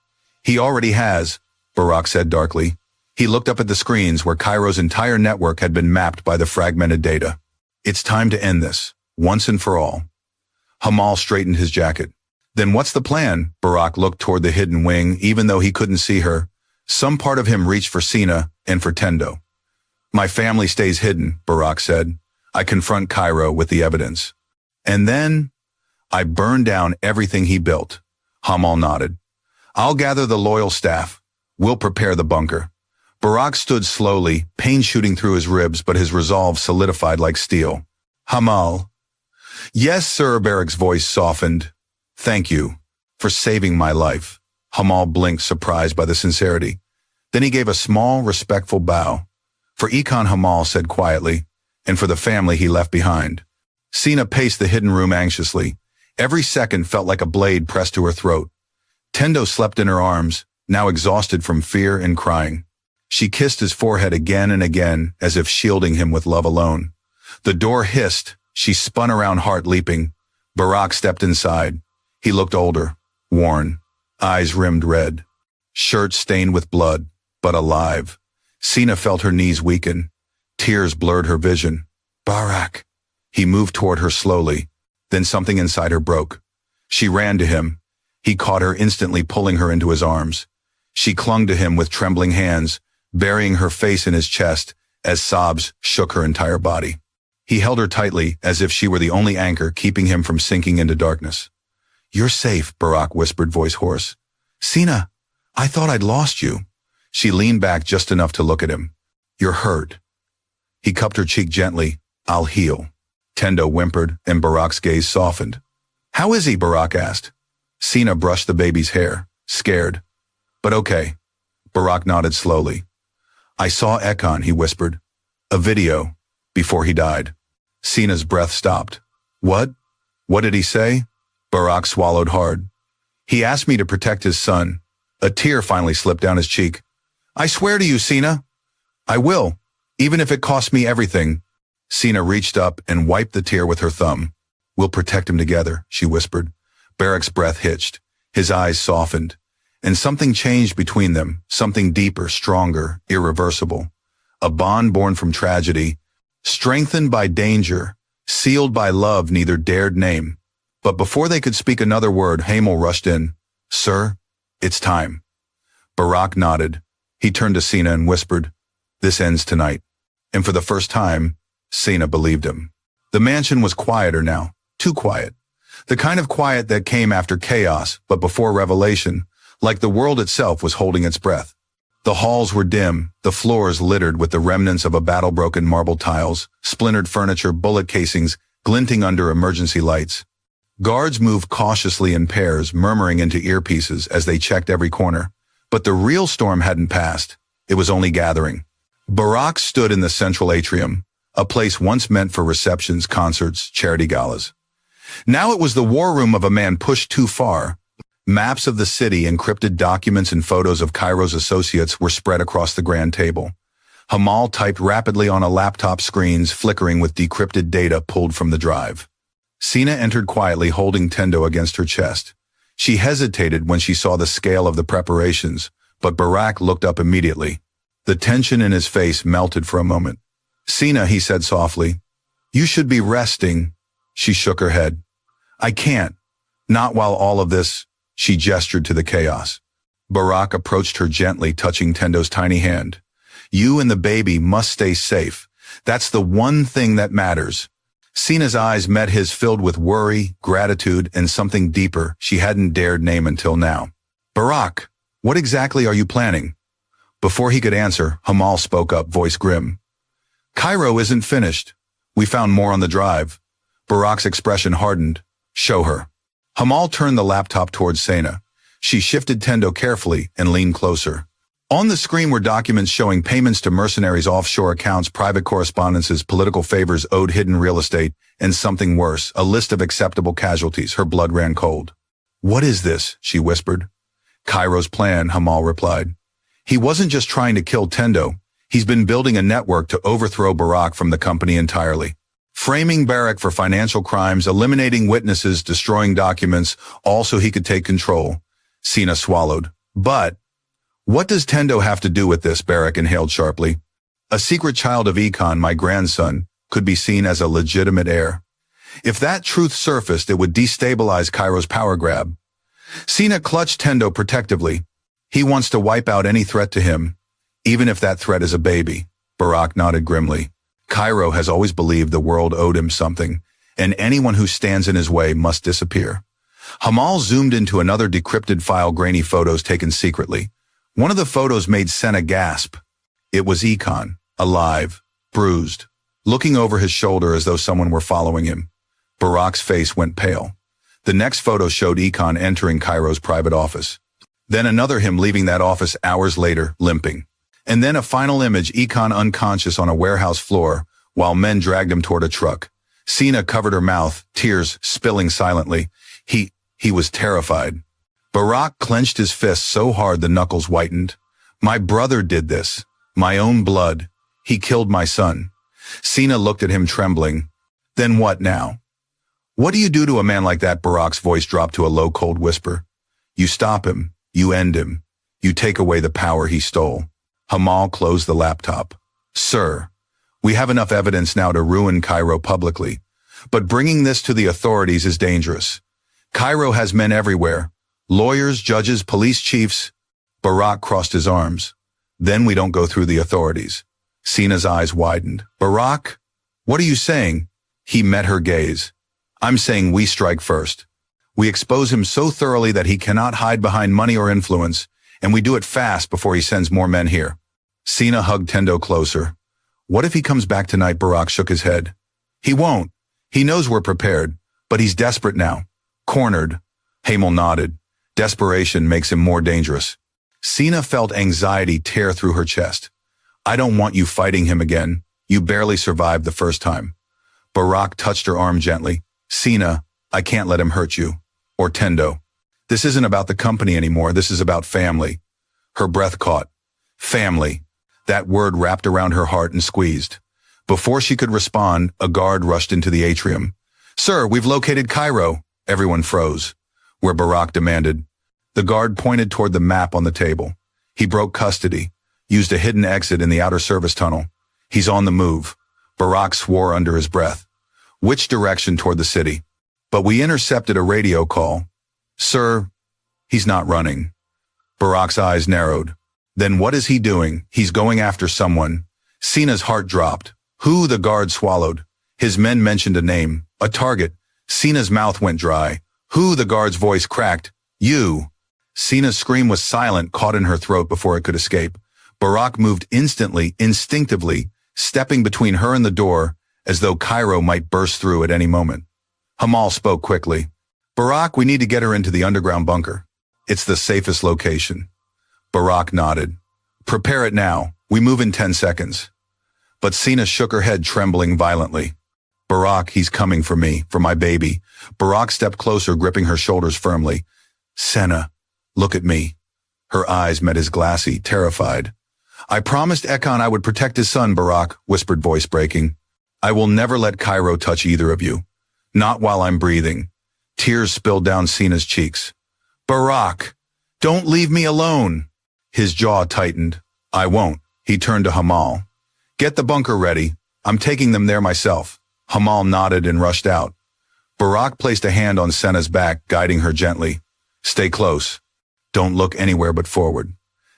He already has, Barack said darkly. He looked up at the screens where Cairo's entire network had been mapped by the fragmented data. It's time to end this, once and for all. Hamal straightened his jacket. Then what's the plan? Barack looked toward the hidden wing, even though he couldn't see her. Some part of him reached for Sina and for Tendo. My family stays hidden, Barack said. I confront Cairo with the evidence. And then I burn down everything he built. Hamal nodded. I'll gather the loyal staff. We'll prepare the bunker. Barack stood slowly, pain shooting through his ribs, but his resolve solidified like steel. Hamal. Yes, sir, Barack's voice softened. Thank you for saving my life. Hamal blinked, surprised by the sincerity. Then he gave a small, respectful bow. For Econ, Hamal said quietly, and for the family he left behind. Sina paced the hidden room anxiously. Every second felt like a blade pressed to her throat. Tendo slept in her arms, now exhausted from fear and crying. She kissed his forehead again and again, as if shielding him with love alone. The door hissed. She spun around, heart leaping. Barack stepped inside. He looked older, worn, eyes rimmed red, shirt stained with blood, but alive. Sina felt her knees weaken. Tears blurred her vision. Barack. He moved toward her slowly. Then something inside her broke. She ran to him. He caught her, instantly pulling her into his arms. She clung to him with trembling hands, burying her face in his chest as sobs shook her entire body. He held her tightly, as if she were the only anchor keeping him from sinking into darkness. You're safe, Barack whispered, voice hoarse. Sina, I thought I'd lost you. She leaned back just enough to look at him. You're hurt. He cupped her cheek gently. I'll heal. Tendo whimpered, and Barack's gaze softened. How is he? Barack asked. Sina brushed the baby's hair, scared. But okay. Barack nodded slowly. I saw Ekon, he whispered. A video, before he died. Sina's breath stopped. What? What did he say? Barack swallowed hard. He asked me to protect his son. A tear finally slipped down his cheek. I swear to you, Sina. I will, even if it costs me everything. Sina reached up and wiped the tear with her thumb. We'll protect him together, she whispered. Barack's breath hitched. His eyes softened. And something changed between them, something deeper, stronger, irreversible. A bond born from tragedy, strengthened by danger, sealed by love neither dared name. But before they could speak another word, Hamel rushed in. Sir, it's time. Barack nodded. He turned to Sina and whispered, This ends tonight. And for the first time, Sina believed him. The mansion was quieter now, too quiet. The kind of quiet that came after chaos, but before revelation, like the world itself was holding its breath. The halls were dim, the floors littered with the remnants of a battle-broken marble tiles, splintered furniture, bullet casings, glinting under emergency lights. Guards moved cautiously in pairs, murmuring into earpieces as they checked every corner. But the real storm hadn't passed. It was only gathering. Barack stood in the central atrium, a place once meant for receptions, concerts, charity galas. Now it was the war room of a man pushed too far. Maps of the city, encrypted documents and photos of Cairo's associates were spread across the grand table. Hamal typed rapidly on a laptop, screens flickering with decrypted data pulled from the drive. Sina entered quietly, holding Tendo against her chest. She hesitated when she saw the scale of the preparations, but Barack looked up immediately. The tension in his face melted for a moment. Sina, he said softly, You should be resting. She shook her head. I can't. Not while all of this. She gestured to the chaos. Barack approached her gently, touching Tendo's tiny hand. You and the baby must stay safe. That's the one thing that matters. Sina's eyes met his, filled with worry, gratitude, and something deeper she hadn't dared name until now. Barack, what exactly are you planning? Before he could answer, Hamal spoke up, voice grim. Cairo isn't finished. We found more on the drive. Barack's expression hardened. Show her. Hamal turned the laptop towards Sina. She shifted Tendo carefully and leaned closer. On the screen were documents showing payments to mercenaries, offshore accounts, private correspondences, political favors owed, hidden real estate, and something worse, a list of acceptable casualties. Her blood ran cold. What is this? She whispered. Cairo's plan, Hamal replied. He wasn't just trying to kill Tendo. He's been building a network to overthrow Barack from the company entirely. Framing Barack for financial crimes, eliminating witnesses, destroying documents, all so he could take control. Sina swallowed. But what does Tendo have to do with this? Barack inhaled sharply. A secret child of Econ, my grandson, could be seen as a legitimate heir. If that truth surfaced, it would destabilize Cairo's power grab. Sina clutched Tendo protectively. He wants to wipe out any threat to him, even if that threat is a baby. Barack nodded grimly. Cairo has always believed the world owed him something, and anyone who stands in his way must disappear. Hamal zoomed into another decrypted file, grainy photos taken secretly. One of the photos made Sena gasp. It was Econ, alive, bruised, looking over his shoulder as though someone were following him. Barack's face went pale. The next photo showed Econ entering Cairo's private office. Then another, him leaving that office hours later, limping. And then a final image, Econ unconscious on a warehouse floor, while men dragged him toward a truck. Sina covered her mouth, tears spilling silently. He was terrified. Barack clenched his fists so hard the knuckles whitened. My brother did this. My own blood. He killed my son. Sina looked at him trembling. Then what now? What do you do to a man like that? Barack's voice dropped to a low, cold whisper. You stop him. You end him. You take away the power he stole. Hamal closed the laptop. Sir, we have enough evidence now to ruin Cairo publicly, but bringing this to the authorities is dangerous. Cairo has men everywhere. Lawyers, judges, police chiefs. Barack crossed his arms. Then we don't go through the authorities. Sina's eyes widened. Barack, what are you saying? He met her gaze. I'm saying we strike first. We expose him so thoroughly that he cannot hide behind money or influence, and we do it fast before he sends more men here. Sina hugged Tendo closer. What if he comes back tonight? Barack shook his head. He won't. He knows we're prepared, but he's desperate now. Cornered. Hamel nodded. Desperation makes him more dangerous. Sina felt anxiety tear through her chest. I don't want you fighting him again. You barely survived the first time. Barack touched her arm gently. Sina, I can't let him hurt you. Or Tendo. This isn't about the company anymore. This is about family. Her breath caught. Family. That word wrapped around her heart and squeezed. Before she could respond, a guard rushed into the atrium. Sir, we've located Cairo. Everyone froze. Where Barack demanded. The guard pointed toward the map on the table. He broke custody, used a hidden exit in the outer service tunnel. He's on the move. Barack swore under his breath. Which direction? Toward the city. But we intercepted a radio call. Sir, he's not running. Barack's eyes narrowed. Then what is he doing? He's going after someone. Sina's heart dropped. Who? The guard swallowed. His men mentioned a name, a target. Sina's mouth went dry. Who? The guard's voice cracked. You. Sina's scream was silent, caught in her throat before it could escape. Barack moved instantly, instinctively, stepping between her and the door, as though Cairo might burst through at any moment. Hamal spoke quickly. Barack, we need to get her into the underground bunker. It's the safest location. Barack nodded. Prepare it now. We move in 10 seconds. But Sina shook her head, trembling violently. Barack, he's coming for me, for my baby. Barack stepped closer, gripping her shoulders firmly. Senna, look at me. Her eyes met his glassy, terrified. I promised Ekon I would protect his son, Barack, whispered voice breaking. I will never let Cairo touch either of you. Not while I'm breathing. Tears spilled down Sina's cheeks. Barack, don't leave me alone. His jaw tightened. I won't. He turned to Hamal. Get the bunker ready. I'm taking them there myself. Hamal nodded and rushed out. Barack placed a hand on Senna's back, guiding her gently. Stay close. Don't look anywhere but forward.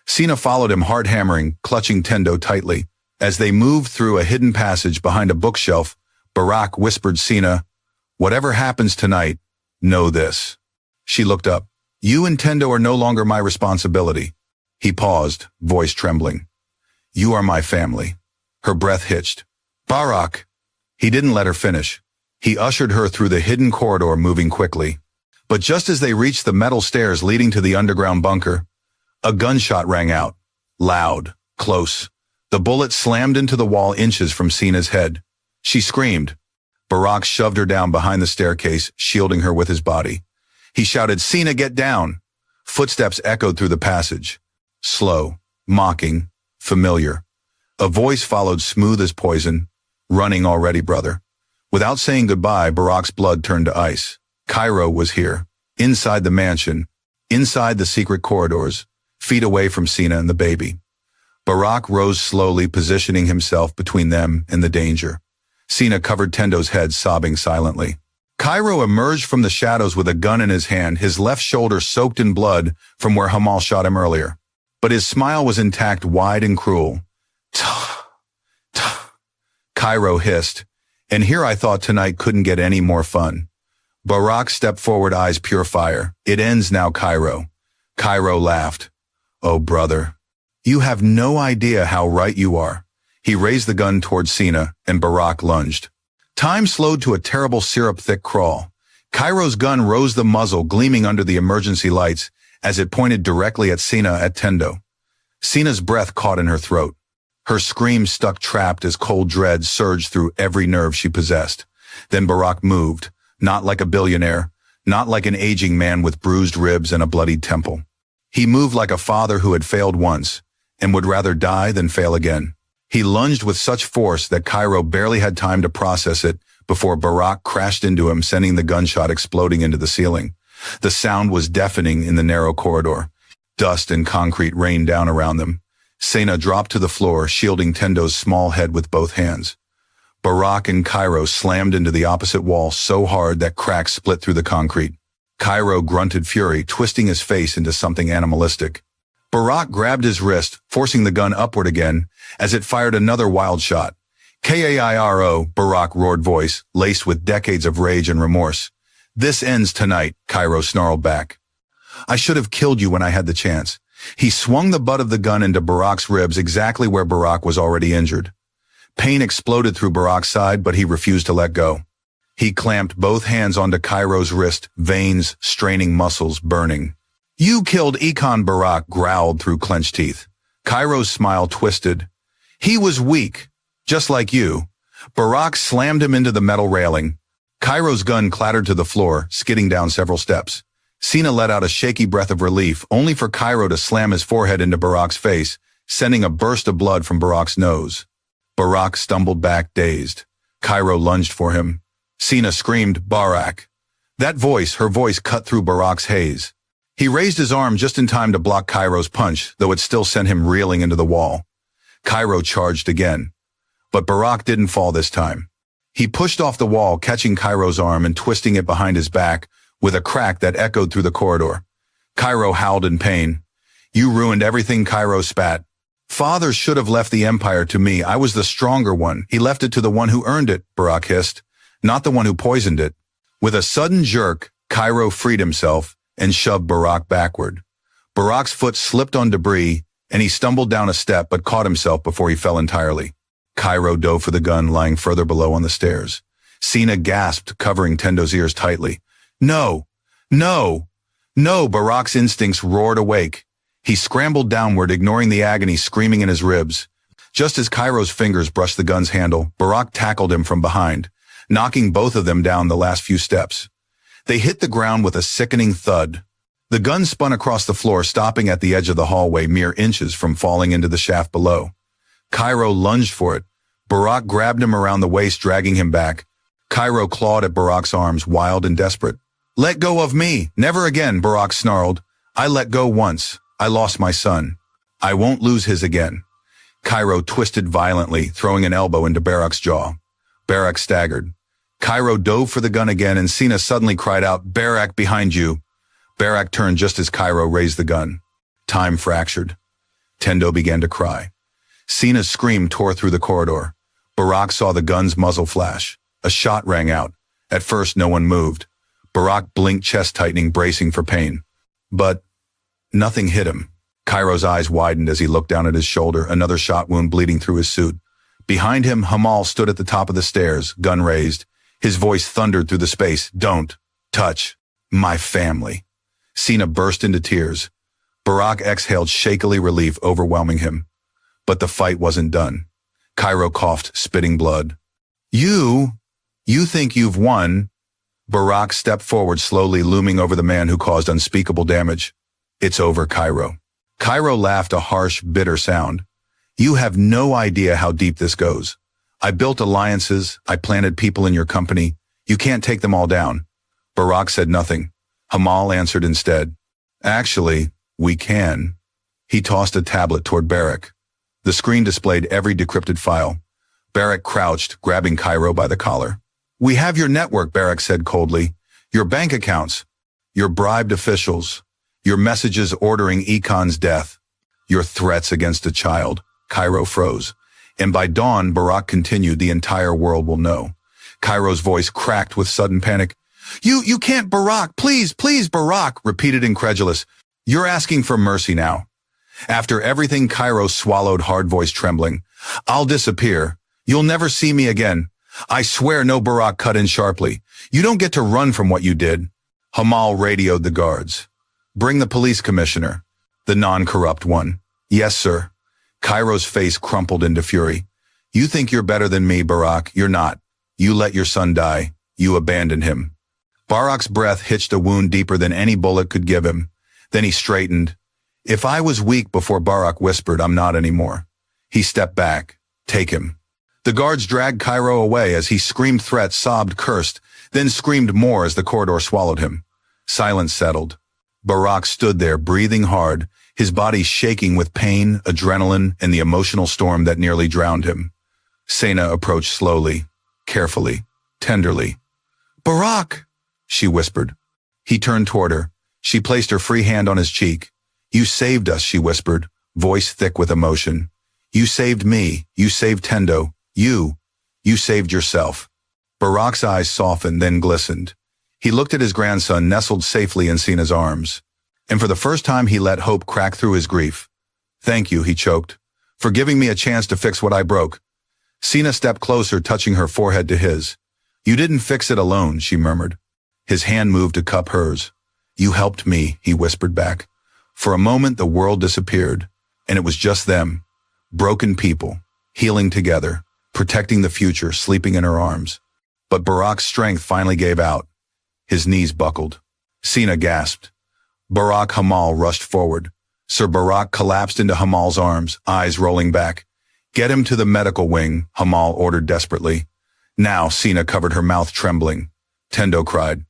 Sina followed him, hard hammering, clutching Tendo tightly. As they moved through a hidden passage behind a bookshelf, Barack whispered Sina, whatever happens tonight, know this. She looked up. You and Tendo are no longer my responsibility. He paused, voice trembling. You are my family. Her breath hitched. Barack. He didn't let her finish. He ushered her through the hidden corridor, moving quickly. But just as they reached the metal stairs leading to the underground bunker, a gunshot rang out. Loud, close. The bullet slammed into the wall inches from Sina's head. She screamed. Barack shoved her down behind the staircase, shielding her with his body. He shouted, Sina, get down! Footsteps echoed through the passage. Slow, mocking, familiar. A voice followed, smooth as poison. Running already, brother. Without saying goodbye, Barack's blood turned to ice. Cairo was here, inside the mansion, inside the secret corridors, feet away from Sina and the baby. Barack rose slowly, positioning himself between them and the danger. Sina covered Tendo's head, sobbing silently. Cairo emerged from the shadows with a gun in his hand, his left shoulder soaked in blood from where Hamal shot him earlier. But his smile was intact, wide and cruel. Tuh, tuh, Cairo hissed, and here I thought tonight couldn't get any more fun. Barack stepped forward, eyes pure fire. It ends now, Cairo. Cairo laughed. Oh, brother, you have no idea how right you are. He raised the gun towards Sina, and Barack lunged. Time slowed to a terrible syrup-thick crawl. Cairo's gun rose, the muzzle gleaming under the emergency lights as it pointed directly at Sina, at Tendo. Sina's breath caught in her throat. Her scream stuck trapped as cold dread surged through every nerve she possessed. Then Barack moved, not like a billionaire, not like an aging man with bruised ribs and a bloodied temple. He moved like a father who had failed once and would rather die than fail again. He lunged with such force that Cairo barely had time to process it before Barack crashed into him, sending the gunshot exploding into the ceiling. The sound was deafening in the narrow corridor. Dust and concrete rained down around them. Sina dropped to the floor, shielding Tendo's small head with both hands. Barack and Cairo slammed into the opposite wall so hard that cracks split through the concrete. Cairo grunted fury, twisting his face into something animalistic. Barack grabbed his wrist, forcing the gun upward again, as it fired another wild shot. Kairo, Barack roared, voice laced with decades of rage and remorse. This ends tonight, Cairo snarled back. I should have killed you when I had the chance. He swung the butt of the gun into Barack's ribs, exactly where Barack was already injured. Pain exploded through Barack's side, but he refused to let go. He clamped both hands onto Cairo's wrist, veins, straining muscles, burning. You killed Ekon, Barack growled through clenched teeth. Cairo's smile twisted. He was weak, just like you. Barack slammed him into the metal railing. Cairo's gun clattered to the floor, skidding down several steps. Sina let out a shaky breath of relief, only for Cairo to slam his forehead into Barack's face, sending a burst of blood from Barack's nose. Barack stumbled back, dazed. Cairo lunged for him. Sina screamed, Barack. That voice, her voice cut through Barack's haze. He raised his arm just in time to block Cairo's punch, though it still sent him reeling into the wall. Cairo charged again. But Barack didn't fall this time. He pushed off the wall, catching Cairo's arm and twisting it behind his back with a crack that echoed through the corridor. Cairo howled in pain. You ruined everything, Cairo spat. Father should have left the empire to me. I was the stronger one. He left it to the one who earned it, Barak hissed, not the one who poisoned it. With a sudden jerk, Cairo freed himself and shoved Barak backward. Barak's foot slipped on debris, and he stumbled down a step but caught himself before he fell entirely. Cairo dove for the gun lying further below on the stairs. Sina gasped, covering Tendo's ears tightly. No! No! No! Barak's instincts roared awake. He scrambled downward, ignoring the agony screaming in his ribs. Just as Cairo's fingers brushed the gun's handle, Barak tackled him from behind, knocking both of them down the last few steps. They hit the ground with a sickening thud. The gun spun across the floor, stopping at the edge of the hallway, mere inches from falling into the shaft below. Cairo lunged for it. Barak grabbed him around the waist, dragging him back. Cairo clawed at Barak's arms, wild and desperate. Let go of me! Never again, Barak snarled. I let go once. I lost my son. I won't lose his again. Cairo twisted violently, throwing an elbow into Barak's jaw. Barak staggered. Cairo dove for the gun again, and Sina suddenly cried out, Barak, behind you. Barak turned just as Cairo raised the gun. Time fractured. Tendo began to cry. Sina's scream tore through the corridor. Barak saw the gun's muzzle flash. A shot rang out. At first, no one moved. Barak blinked, chest tightening, bracing for pain. But nothing hit him. Cairo's eyes widened as he looked down at his shoulder, another shot wound bleeding through his suit. Behind him, Hamal stood at the top of the stairs, gun raised. His voice thundered through the space. Don't touch my family. Sina burst into tears. Barak exhaled shakily, relief overwhelming him. But the fight wasn't done. Cairo coughed, spitting blood. You think you've won? Barak stepped forward slowly, looming over the man who caused unspeakable damage. It's over, Cairo. Cairo laughed, a harsh, bitter sound. You have no idea how deep this goes. I built alliances. I planted people in your company. You can't take them all down. Barak said nothing. Hamal answered instead. Actually, we can. He tossed a tablet toward Barak. The screen displayed every decrypted file. Barak crouched, grabbing Cairo by the collar. We have your network, Barak said coldly. Your bank accounts. Your bribed officials. Your messages ordering Ekon's death. Your threats against a child. Cairo froze. And by dawn, Barak continued, the entire world will know. Cairo's voice cracked with sudden panic. You can't, Barak. Please, Barak, repeated incredulous. You're asking for mercy now. After everything, Cairo swallowed, hard voice trembling. I'll disappear. You'll never see me again. I swear. No, Barak cut in sharply. You don't get to run from what you did. Hamal radioed the guards. Bring the police commissioner. The non-corrupt one. Yes, sir. Cairo's face crumpled into fury. You think you're better than me, Barak. You're not. You let your son die. You abandoned him. Barak's breath hitched a wound deeper than any bullet could give him. Then he straightened. If I was weak before, Barak whispered, I'm not anymore. He stepped back. Take him. The guards dragged Cairo away as he screamed threats, sobbed, cursed, then screamed more as the corridor swallowed him. Silence settled. Barak stood there, breathing hard, his body shaking with pain, adrenaline, and the emotional storm that nearly drowned him. Sena approached slowly, carefully, tenderly. Barak, she whispered. He turned toward her. She placed her free hand on his cheek. You saved us, she whispered, voice thick with emotion. You saved me. You saved Tendo. You saved yourself. Barak's eyes softened, then glistened. He looked at his grandson nestled safely in Sina's arms. And for the first time, he let hope crack through his grief. Thank you, he choked, for giving me a chance to fix what I broke. Sina stepped closer, touching her forehead to his. You didn't fix it alone, she murmured. His hand moved to cup hers. You helped me, he whispered back. For a moment, the world disappeared, and it was just them. Broken people, healing together, protecting the future, sleeping in her arms. But Barak's strength finally gave out. His knees buckled. Sina gasped. Barak Hamal rushed forward. Sir Barak collapsed into Hamal's arms, eyes rolling back. Get him to the medical wing, Hamal ordered desperately. Now, Sina covered her mouth, trembling. Tendo cried.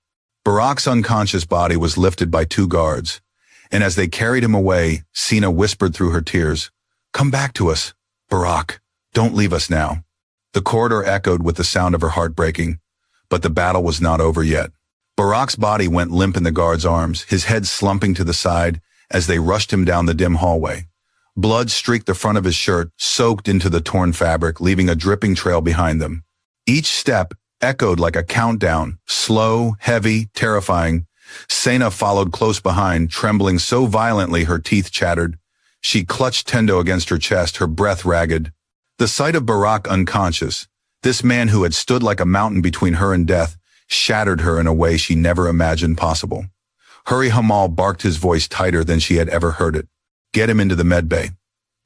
Barak's unconscious body was lifted by two guards, and as they carried him away, Sina whispered through her tears, Come back to us, Barak. Don't leave us now. The corridor echoed with the sound of her heart breaking, but the battle was not over yet. Barack's body went limp in the guard's arms, his head slumping to the side as they rushed him down the dim hallway. Blood streaked the front of his shirt, soaked into the torn fabric, leaving a dripping trail behind them. Each step echoed like a countdown, slow, heavy, terrifying. Sena followed close behind, trembling so violently her teeth chattered. She clutched Tendo against her chest, her breath ragged. The sight of Barack unconscious, this man who had stood like a mountain between her and death, shattered her in a way she never imagined possible. Hurry, Hamal barked, his voice tighter than she had ever heard it. Get him into the med bay.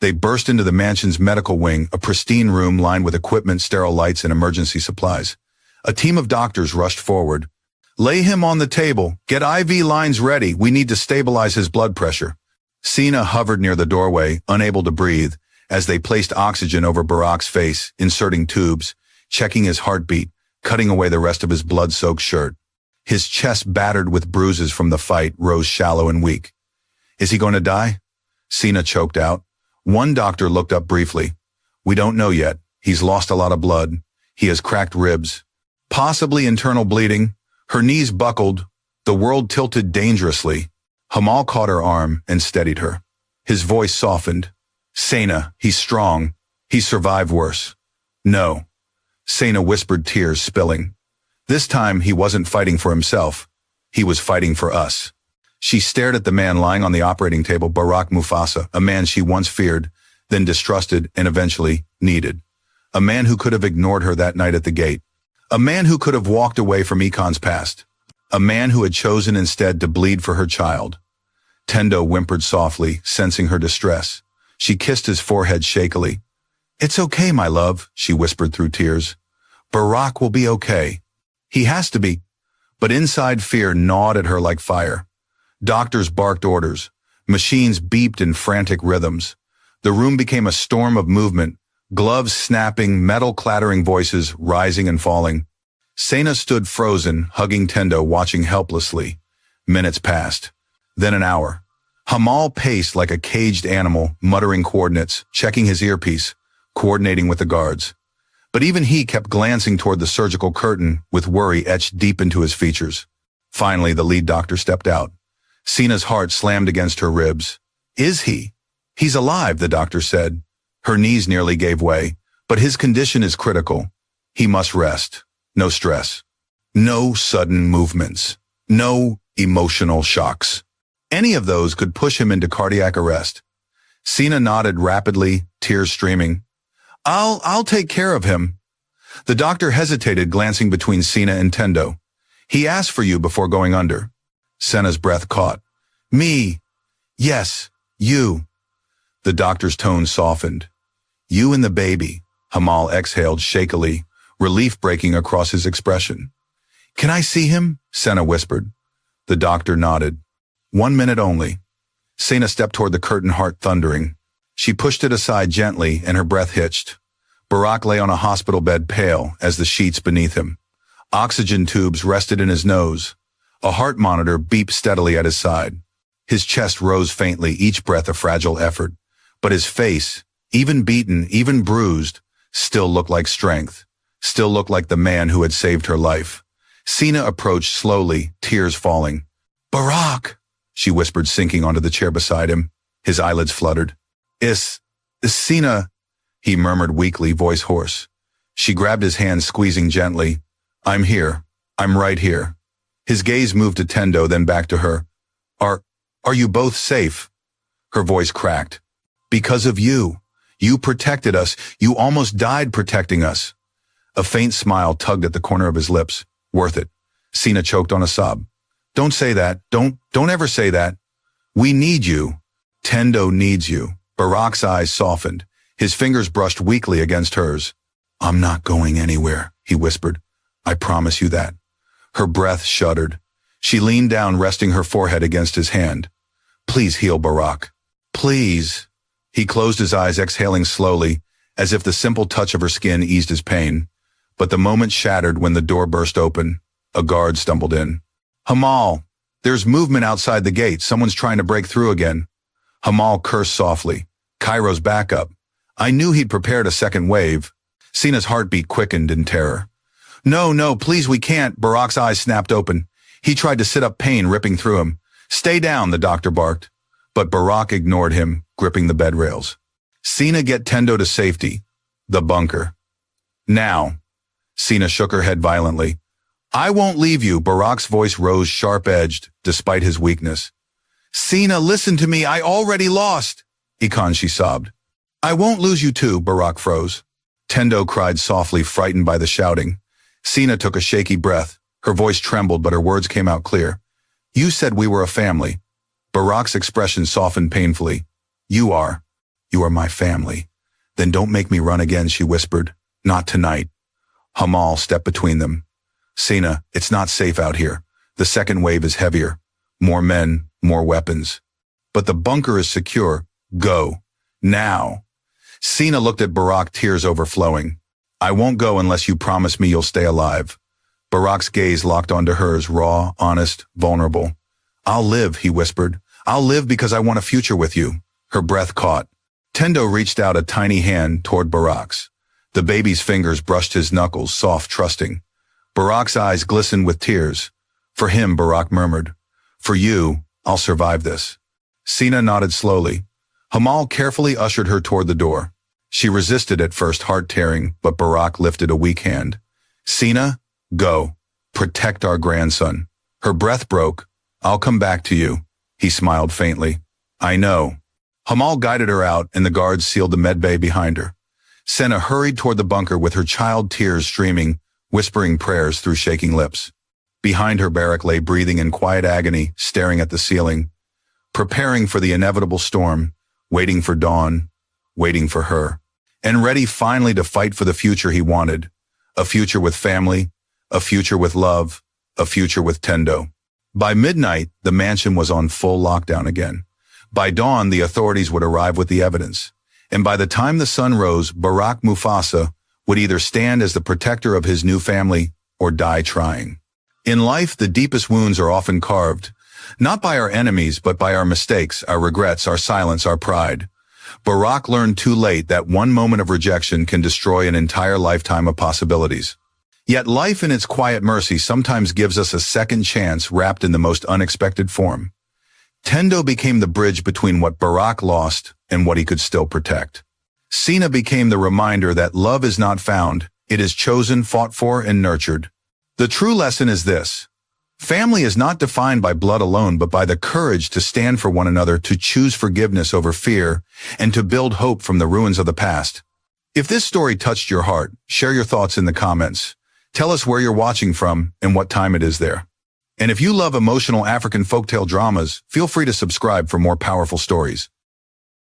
They burst into the mansion's medical wing, a pristine room lined with equipment, sterile lights, and emergency supplies. A team of doctors rushed forward. Lay him on the table. Get IV lines ready. We need to stabilize his blood pressure. Sena hovered near the doorway, unable to breathe, as they placed oxygen over Barack's face, inserting tubes, checking his heartbeat, cutting away the rest of his blood-soaked shirt. His chest, battered with bruises from the fight, rose shallow and weak. Is he going to die? Sena choked out. One doctor looked up briefly. We don't know yet. He's lost a lot of blood. He has cracked ribs. Possibly internal bleeding. Her knees buckled. The world tilted dangerously. Hamal caught her arm and steadied her. His voice softened. Sena, he's strong. He survived worse. No. Sena whispered, tears spilling. This time he wasn't fighting for himself. He was fighting for us. She stared at the man lying on the operating table, Barack Mufasa, a man she once feared, then distrusted, and eventually needed. A man who could have ignored her that night at the gate. A man who could have walked away from Econ's past. A man who had chosen instead to bleed for her child. Tendo whimpered softly, sensing her distress. She kissed his forehead shakily. It's okay, my love, she whispered through tears. Barack will be okay. He has to be. But inside, fear gnawed at her like fire. Doctors barked orders. Machines beeped in frantic rhythms. The room became a storm of movement, gloves snapping, metal clattering, voices rising and falling. Sena stood frozen, hugging Tendo, watching helplessly. Minutes passed. Then an hour. Hamal paced like a caged animal, muttering coordinates, checking his earpiece, coordinating with the guards. But even he kept glancing toward the surgical curtain, with worry etched deep into his features. Finally, the lead doctor stepped out. Sena's heart slammed against her ribs. Is he? He's alive, the doctor said. Her knees nearly gave way, but his condition is critical. He must rest. No stress. No sudden movements. No emotional shocks. Any of those could push him into cardiac arrest. Sena nodded rapidly, tears streaming. I'll take care of him. The doctor hesitated, glancing between Sena and Tendo. He asked for you before going under. Sena's breath caught. Me. Yes, you. The doctor's tone softened. You and the baby. Hamal exhaled shakily, relief breaking across his expression. Can I see him? Sena whispered. The doctor nodded. 1 minute only. Sena stepped toward the curtain, heart thundering. She pushed it aside gently, and her breath hitched. Barack lay on a hospital bed, pale as the sheets beneath him. Oxygen tubes rested in his nose. A heart monitor beeped steadily at his side. His chest rose faintly, each breath a fragile effort. But his face, even beaten, even bruised, still looked like strength, still looked like the man who had saved her life. Sena approached slowly, tears falling. Barack, she whispered, sinking onto the chair beside him. His eyelids fluttered. Is Sena, he murmured weakly, voice hoarse. She grabbed his hand, squeezing gently. I'm here. I'm right here. His gaze moved to Tendo, then back to her. Are you both safe? Her voice cracked. Because of you. You protected us. You almost died protecting us. A faint smile tugged at the corner of his lips. Worth it. Sena choked on a sob. Don't say that. Don't ever say that. We need you. Tendo needs you. Barack's eyes softened. His fingers brushed weakly against hers. I'm not going anywhere, he whispered. I promise you that. Her breath shuddered. She leaned down, resting her forehead against his hand. Please heal, Barack. Please. He closed his eyes, exhaling slowly, as if the simple touch of her skin eased his pain. But the moment shattered when the door burst open. A guard stumbled in. Hamal, there's movement outside the gate. Someone's trying to break through again. Hamal cursed softly. Cairo's backup. I knew he'd prepared a second wave. Sina's heartbeat quickened in terror. No, no, please, we can't. Barak's eyes snapped open. He tried to sit up, pain ripping through him. Stay down, the doctor barked. But Barak ignored him, gripping the bed rails. Sina, get Tendo to safety. The bunker. Now. Sina shook her head violently. I won't leave you. Barak's voice rose sharp-edged, despite his weakness. Sina, listen to me. I already lost. Ikan, she sobbed. I won't lose you too, Barak froze. Tendo cried softly, frightened by the shouting. Sina took a shaky breath. Her voice trembled, but her words came out clear. You said we were a family. Barak's expression softened painfully. You are my family. Then don't make me run again, she whispered. Not tonight. Hamal stepped between them. Sina, it's not safe out here. The second wave is heavier. More men, more weapons. But the bunker is secure. Go. Now. Sina looked at Barak, tears overflowing. I won't go unless you promise me you'll stay alive. Barak's gaze locked onto hers, raw, honest, vulnerable. I'll live, he whispered. I'll live because I want a future with you. Her breath caught. Tendo reached out a tiny hand toward Barak's. The baby's fingers brushed his knuckles, soft, trusting. Barak's eyes glistened with tears. For him, Barak murmured. For you, I'll survive this. Sina nodded slowly. Hamal carefully ushered her toward the door. She resisted at first, heart-tearing, but Barak lifted a weak hand. Sina, go. Protect our grandson. Her breath broke. I'll come back to you. He smiled faintly. I know. Hamal guided her out, and the guards sealed the medbay behind her. Sina hurried toward the bunker with her child tears streaming, whispering prayers through shaking lips. Behind her, Barak lay breathing in quiet agony, staring at the ceiling, preparing for the inevitable storm, waiting for dawn, waiting for her, and ready finally to fight for the future he wanted. A future with family, a future with love, a future with Tendo. By midnight, the mansion was on full lockdown again. By dawn, the authorities would arrive with the evidence. And by the time the sun rose, Barak Mufasa would either stand as the protector of his new family or die trying. In life, the deepest wounds are often carved, not by our enemies, but by our mistakes, our regrets, our silence, our pride. Barak learned too late that one moment of rejection can destroy an entire lifetime of possibilities. Yet life in its quiet mercy sometimes gives us a second chance wrapped in the most unexpected form. Tendo became the bridge between what Barak lost and what he could still protect. Sina became the reminder that love is not found, it is chosen, fought for, and nurtured. The true lesson is this. Family is not defined by blood alone, but by the courage to stand for one another, to choose forgiveness over fear, and to build hope from the ruins of the past. If this story touched your heart, share your thoughts in the comments. Tell us where you're watching from and what time it is there. And if you love emotional African folktale dramas, feel free to subscribe for more powerful stories.